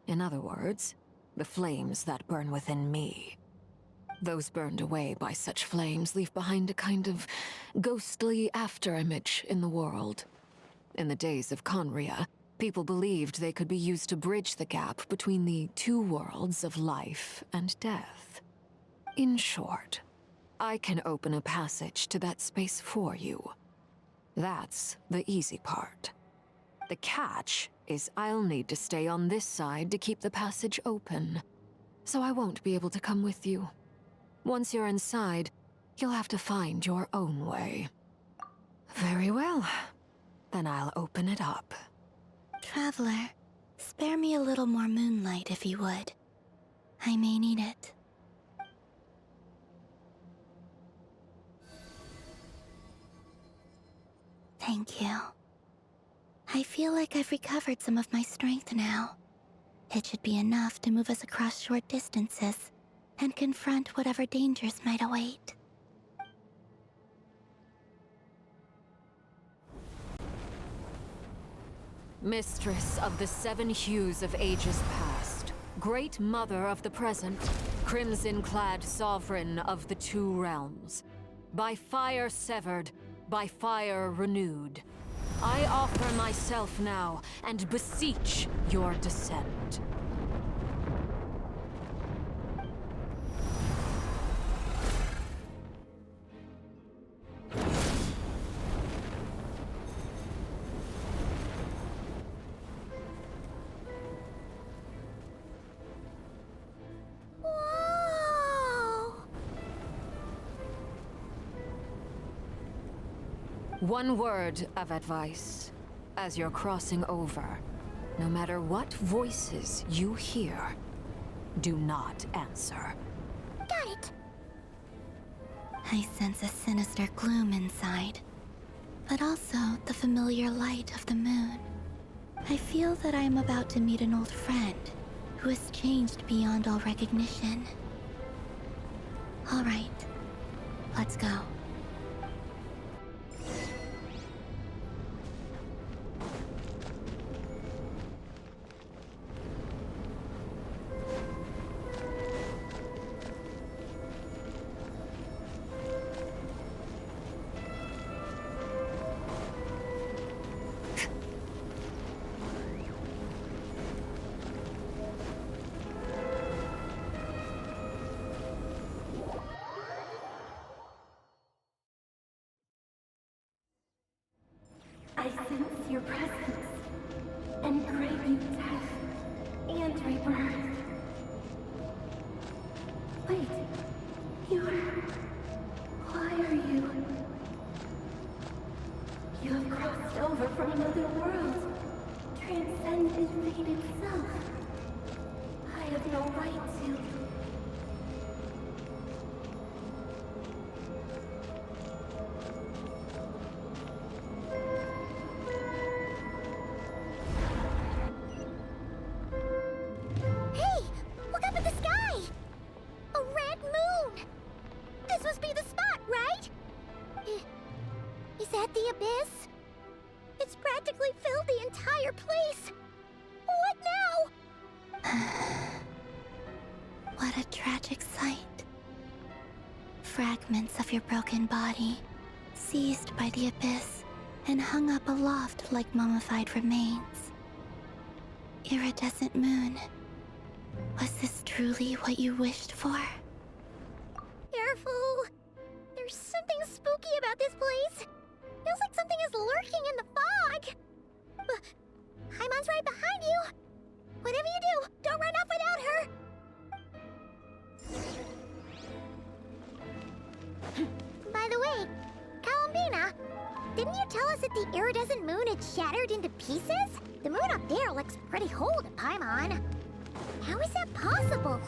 In other words, the flames that burn within me. Those burned away by such flames leave behind a kind of ghostly afterimage in the world. In the days of Conria, people believed they could be used to bridge the gap between the two worlds of life and death. In short, I can open a passage to that space for you. That's the easy part. The catch is I'll need to stay on this side to keep the passage open, so I won't be able to come with you. Once you're inside, you'll have to find your own way. Very well. Then I'll open it up. Traveler, spare me a little more moonlight if you would. I may need it. Thank you. I feel like I've recovered some of my strength now. It should be enough to move us across short distances and confront whatever dangers might await. Mistress of the 7 hues of ages past, Great Mother of the present, crimson-clad sovereign of the 2 realms. By fire severed, by fire renewed. I offer myself now and beseech your descent. One word of advice. As you're crossing over, no matter what voices you hear, do not answer. Got it. I sense a sinister gloom inside, but also the familiar light of the moon. I feel that I am about to meet an old friend who has changed beyond all recognition. All right, let's go. I sense your presence, and crave you death and rebirth. Wait, why are you? You have crossed over from another world, transcended fate itself. I have no right to. What a tragic sight. Fragments of your broken body, seized by the abyss, and hung up aloft like mummified remains. Iridescent moon, was this truly what you wished for? Careful! There's something spooky about this place. Feels like something is lurking in the fog. But Haimon's right behind you. Whatever you do, don't run off without her. By the way, Columbina, didn't you tell us that the iridescent moon had shattered into pieces? The moon up there looks pretty whole to Paimon. How is that possible?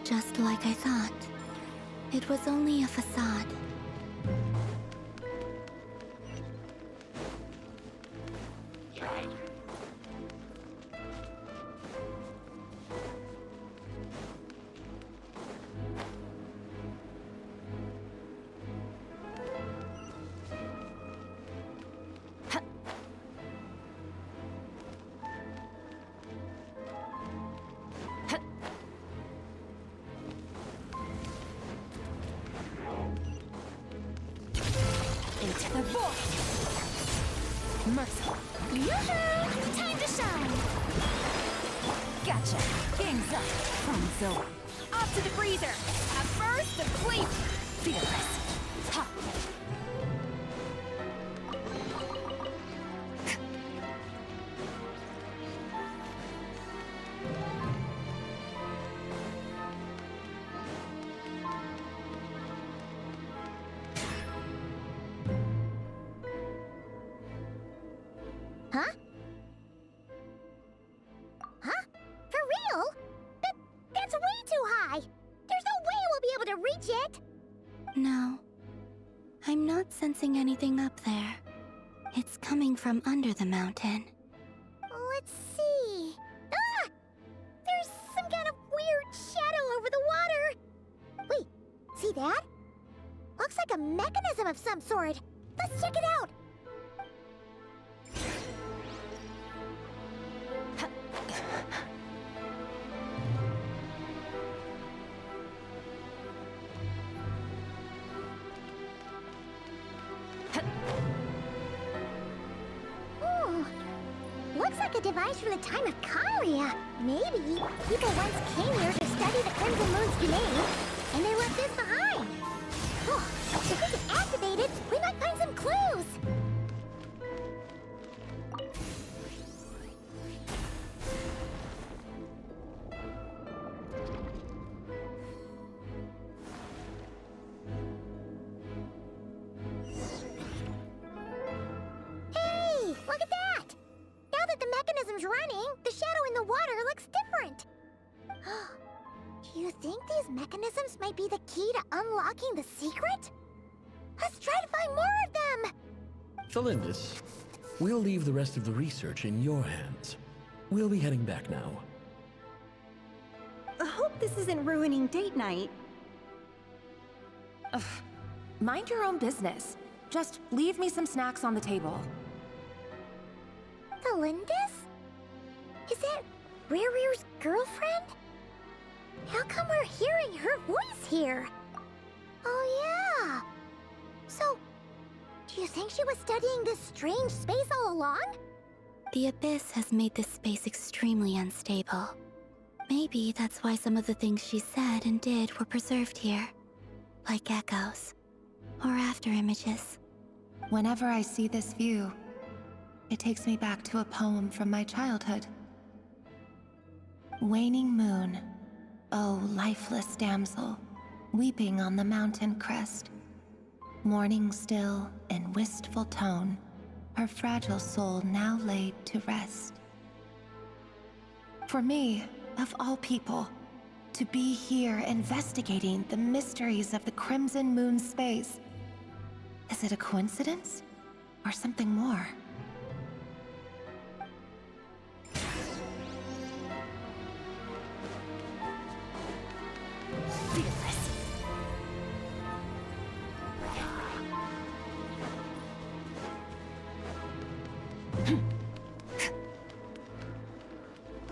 Just like I thought. It was only a facade. Into the void! Mercy! Yoo-hoo! Time to shine! Gotcha! Gang's up! From Zoe. Off to the freezer! At first, the fleet! Fearless! Ha! Huh? Huh? For real? That's way too high. There's no way we'll be able to reach it. No. I'm not sensing anything up there. It's coming from under the mountain. Let's see. Ah! There's some kind of weird shadow over the water. Wait, see that? Looks like a mechanism of some sort. Let's check it out. Looks like a device from the time of Karia. Maybe people once came here to study the Crimson Moon's domain, and they left this behind. Oh, if we can activate it, we might find some clues. Hey, look at that! Now that the mechanism's running, the shadow in the water looks different. Do you think these mechanisms might be the key to unlocking the secret? Let's try to find more of them! Thalindis, we'll leave the rest of the research in your hands. We'll be heading back now. I hope this isn't ruining date night. Ugh. Mind your own business. Just leave me some snacks on the table. Thalindis? Is that Rächer's girlfriend? How come we're hearing her voice here? Oh yeah! So, do you think she was studying this strange space all along? The Abyss has made this space extremely unstable. Maybe that's why some of the things she said and did were preserved here. Like echoes. Or after images. Whenever I see this view, it takes me back to a poem from my childhood. Waning moon, oh lifeless damsel, weeping on the mountain crest. Mourning still in wistful tone, her fragile soul now laid to rest. For me, of all people, to be here investigating the mysteries of the Crimson Moon space. Is it a coincidence? Or something more?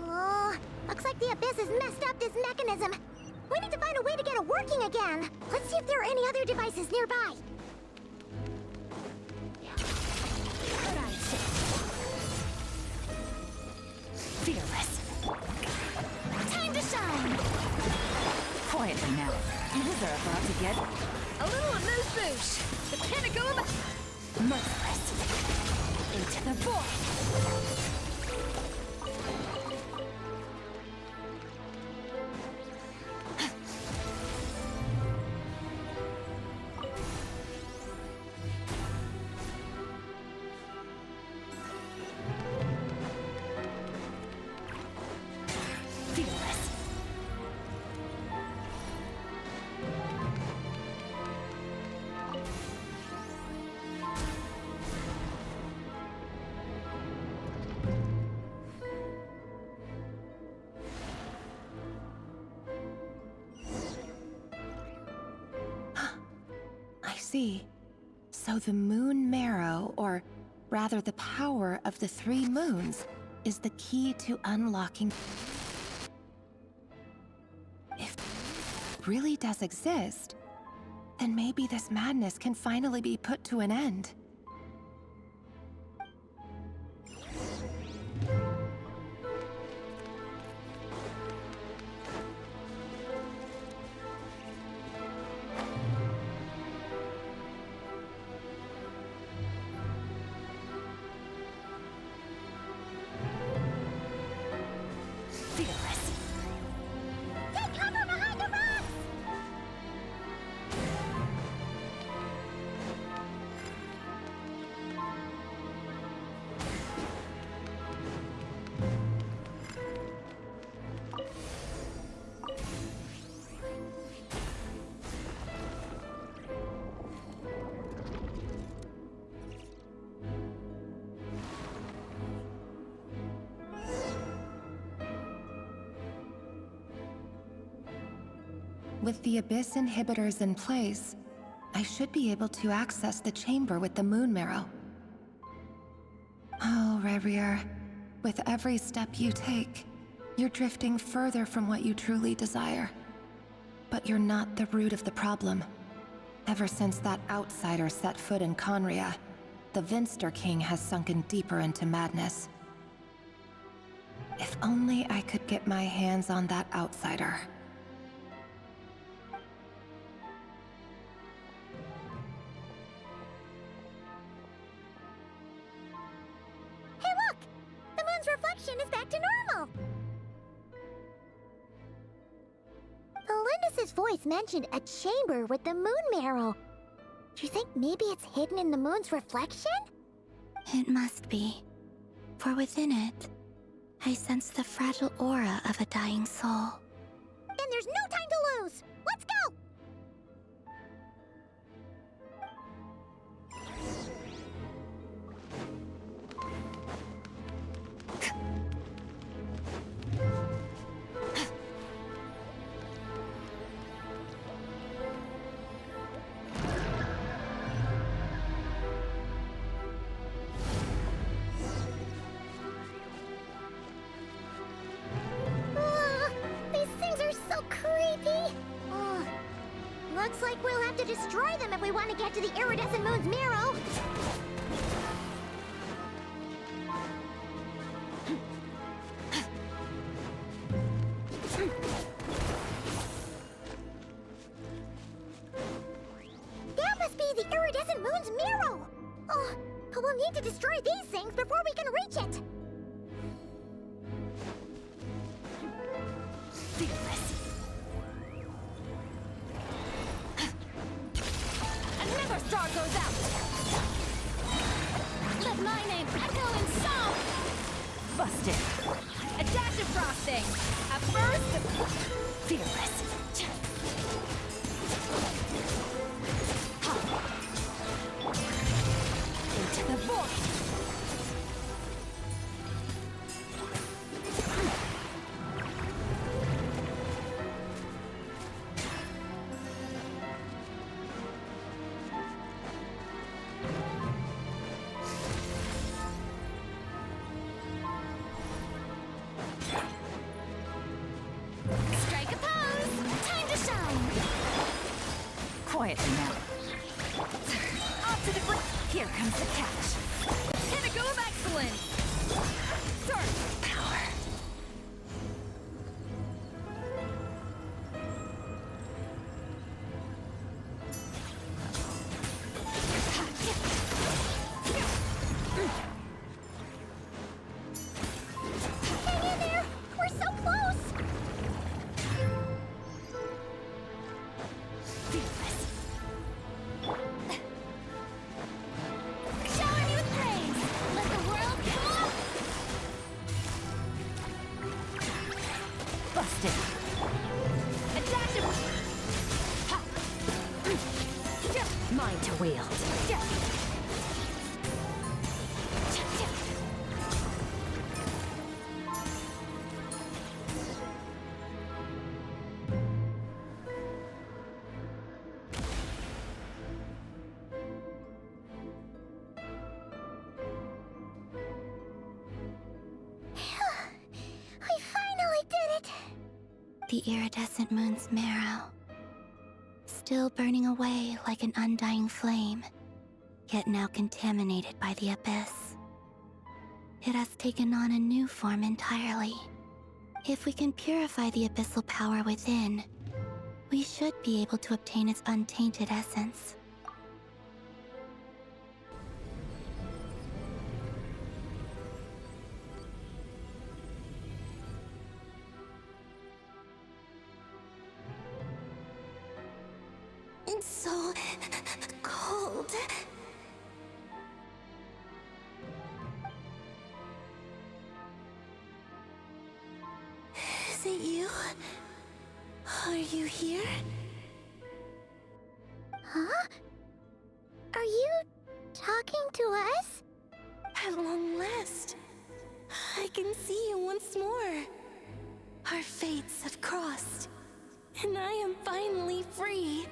Oh, looks like the Abyss has messed up this mechanism. We need to find a way to get it working again. Let's see if there are any other devices nearby. Fearless. Time to shine! Quietly now. Things are about to get a little amuse-bouche. The pinnacle of merciless. Into the void. So the moon marrow, or rather the power of the 3 moons, is the key to unlocking. If it really does exist, then maybe this madness can finally be put to an end. With the Abyss inhibitors in place, I should be able to access the chamber with the moon marrow. Oh, Rächer, with every step you take, you're drifting further from what you truly desire. But you're not the root of the problem. Ever since that outsider set foot in Conria, the Vinster King has sunken deeper into madness. If only I could get my hands on that outsider. Hey look! The moon's reflection is back to normal! Elendis' voice mentioned a chamber with the moon marrow. Do you think maybe it's hidden in the moon's reflection? It must be. For within it, I sense the fragile aura of a dying soul. Then there's no time to lose! Let's go! These things are so creepy! Looks like we'll have to destroy them if we want to get to the iridescent moon's marrow! That must be the iridescent moon's marrow! Oh, but we'll need to destroy these things before we can reach it! Another star goes out! Let my name echo in song! Busted! Adaptive frosting! A burst of... Fearless! Into the void! Strike a pose! Time to shine! Quietly now. Off to the here comes the catch! Pinnacle of excellence! Surge! Power! Hang in there! We're so close! Shower me with praise! Let the world come up! Busted! Adaptive! Ha! Mine to wield! We finally did it! The iridescent moon's marrow. Still burning away like an undying flame, yet now contaminated by the abyss. It has taken on a new form entirely. If we can purify the abyssal power within, we should be able to obtain its untainted essence. It's so cold. Is it you? Are you here? Huh? Are you talking to us? At long last, I can see you once more. Our fates have crossed, and I am finally free.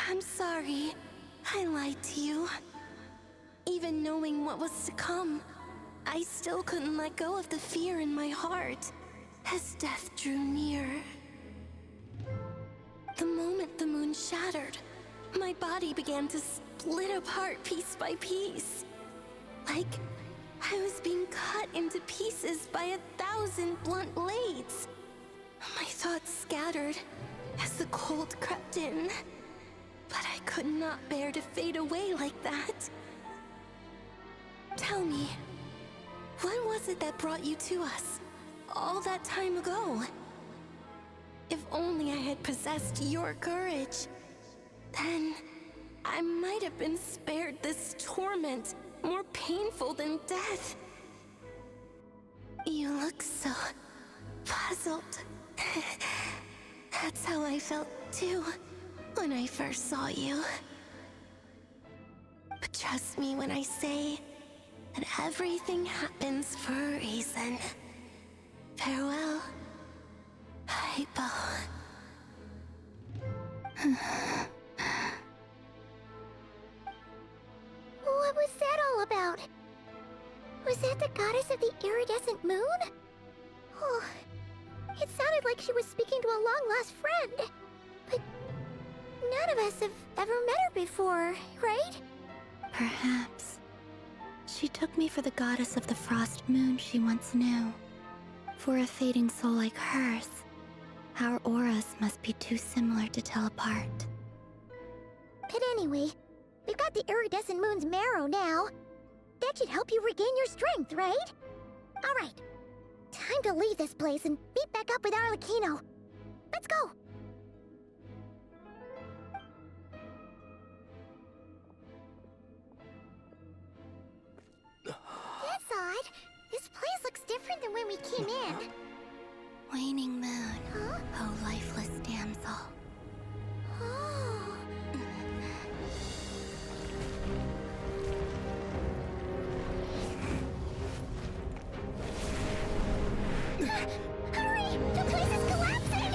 I'm sorry. I lied to you. Even knowing what was to come, I still couldn't let go of the fear in my heart as death drew near. The moment the moon shattered, my body began to split apart piece by piece. Like I was being cut into pieces by 1,000 blunt blades. My thoughts scattered as the cold crept in, but I could not bear to fade away like that. Tell me, what was it that brought you to us all that time ago? If only I had possessed your courage, then I might have been spared this torment more painful than death. You look so puzzled. That's how I felt too when I first saw you. But trust me when I say that everything happens for a reason. Farewell, Hypo. What was that all about? Was that the goddess of the iridescent moon? Oh, it sounded like she was speaking to a long-lost friend. But none of us have ever met her before, right? Perhaps. She took me for the goddess of the frost moon she once knew. For a fading soul like hers, our auras must be too similar to tell apart. But anyway, we've got the iridescent moon's marrow now. That should help you regain your strength, right? Alright, time to leave this place and meet back up with Arlecchino. Let's go! That's odd. This place looks different than when we came in. Waning moon, Huh? oh lifeless damsel. Oh. Hurry! The place is collapsing!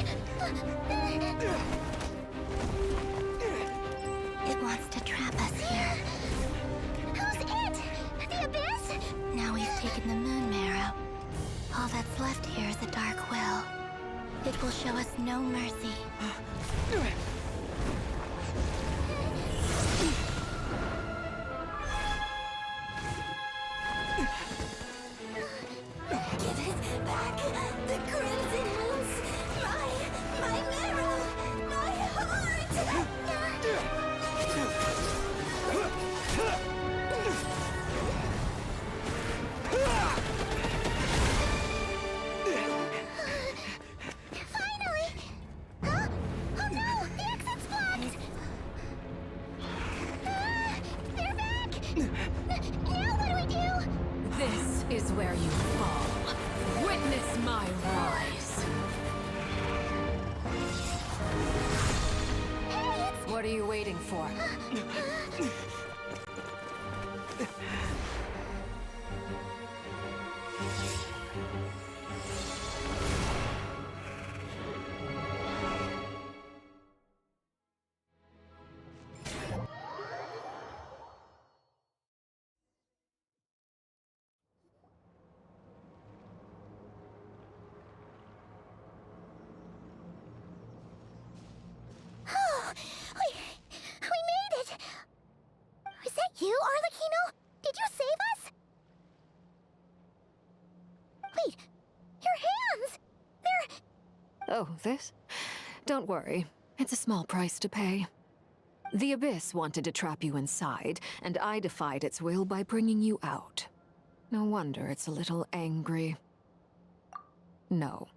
It wants to trap us here. Who's it? The Abyss? Now we've taken the moon marrow. All that's left here is a dark will. It will show us no mercy. Give it back! The crimson moons! My marrow! My heart! Finally! Huh? Oh no! The exit's blocked! They're back! Now what do we do? This is where you fall. Witness my rise. Hey, it's... What are you waiting for? Oh, we made it! Was that you, Arlecchino? Did you save us? Wait, your hands! They're... Oh, this? Don't worry. It's a small price to pay. The Abyss wanted to trap you inside, and I defied its will by bringing you out. No wonder it's a little angry. No.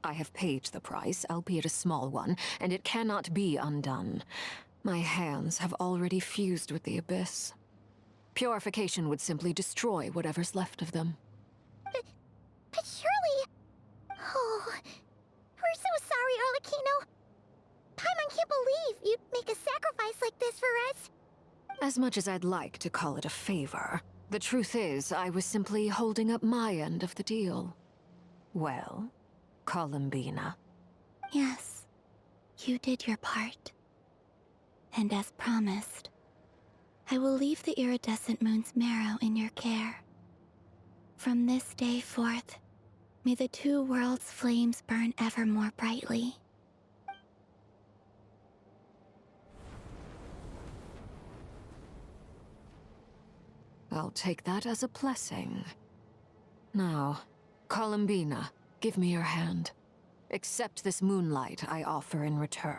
I have paid the price, albeit a small one, and it cannot be undone. My hands have already fused with the Abyss. Purification would simply destroy whatever's left of them. But surely... Oh, we're so sorry, Arlecchino. Paimon can't believe you'd make a sacrifice like this for us. As much as I'd like to call it a favor, the truth is I was simply holding up my end of the deal. Well, Columbina, Yes, you did your part. And as promised, I will leave the iridescent moon's marrow in your care. From this day forth, may the two worlds' flames burn ever more brightly. I'll take that as a blessing. Now, Columbina, give me your hand. Accept this moonlight I offer in return.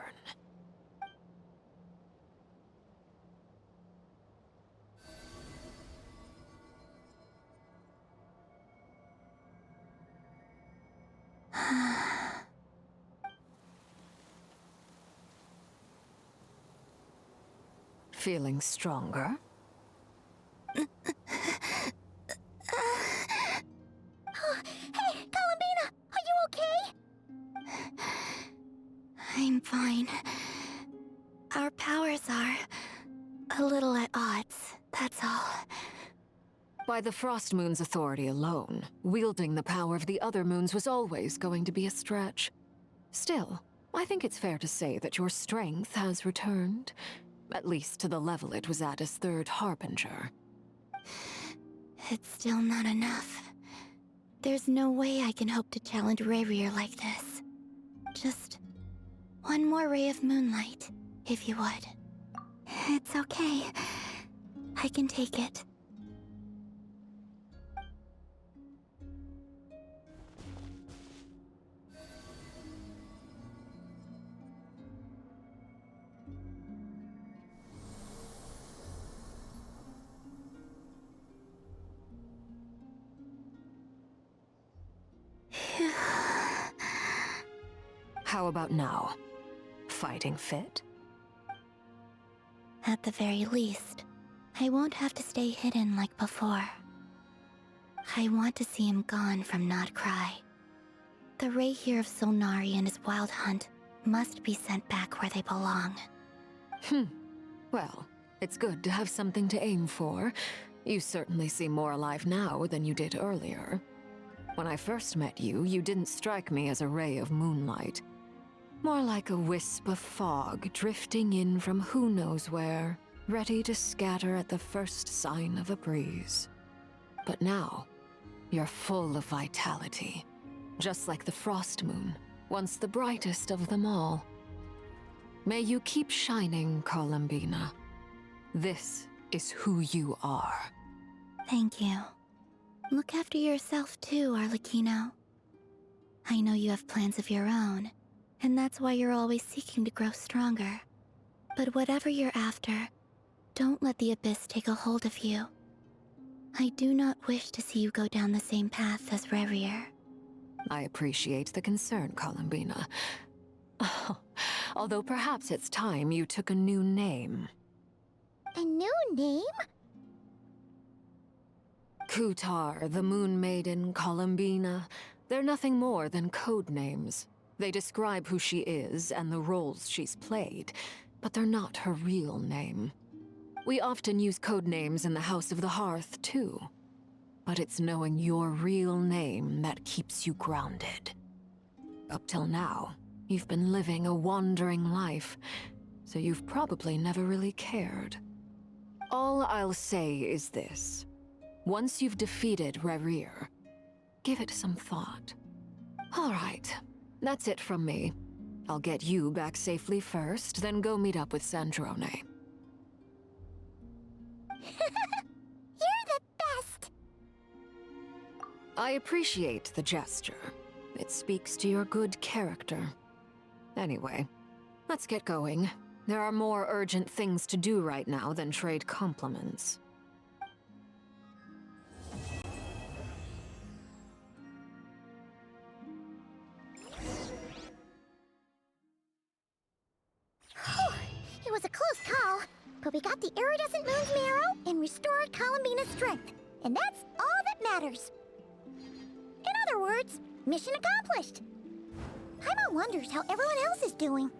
Feeling stronger? Oh, hey, Columbina! Are you okay? I'm fine. Our powers are a little at odds, that's all. By the Frost Moon's authority alone, wielding the power of the other moons was always going to be a stretch. Still, I think it's fair to say that your strength has returned, at least to the level it was at as Third Harbinger. It's still not enough. There's no way I can hope to challenge Rächer like this. Just one more ray of moonlight, if you would. It's okay. I can take it. How about now? Fighting fit? At the very least, I won't have to stay hidden like before. I want to see him gone from Nod-Krai. The Rächer of Solnari and his wild hunt must be sent back where they belong. Well, it's good to have something to aim for. You certainly seem more alive now than you did earlier. When I first met you, you didn't strike me as a ray of moonlight. More like a wisp of fog drifting in from who knows where, ready to scatter at the first sign of a breeze. But now, you're full of vitality, just like the Frost Moon, once the brightest of them all. May you keep shining, Columbina. This is who you are. Thank you. Look after yourself too, Arlecchino. I know you have plans of your own, and that's why you're always seeking to grow stronger. But whatever you're after, don't let the Abyss take a hold of you. I do not wish to see you go down the same path as Rächer. I appreciate the concern, Columbina. Although perhaps it's time you took a new name. A new name? Kutar, the Moon Maiden, Columbina, they're nothing more than code names. They describe who she is and the roles she's played, but they're not her real name. We often use code names in the House of the Hearth, too. But it's knowing your real name that keeps you grounded. Up till now, you've been living a wandering life, so you've probably never really cared. All I'll say is this. Once you've defeated Rächer, give it some thought. All right, that's it from me. I'll get you back safely first, then go meet up with Sandrone. You're the best! I appreciate the gesture. It speaks to your good character. Anyway, let's get going. There are more urgent things to do right now than trade compliments. It was a close call, but we got the iridescent moon's marrow and restored Columbina's strength. And that's all that matters. In other words, mission accomplished. Paimon wonders how everyone else is doing.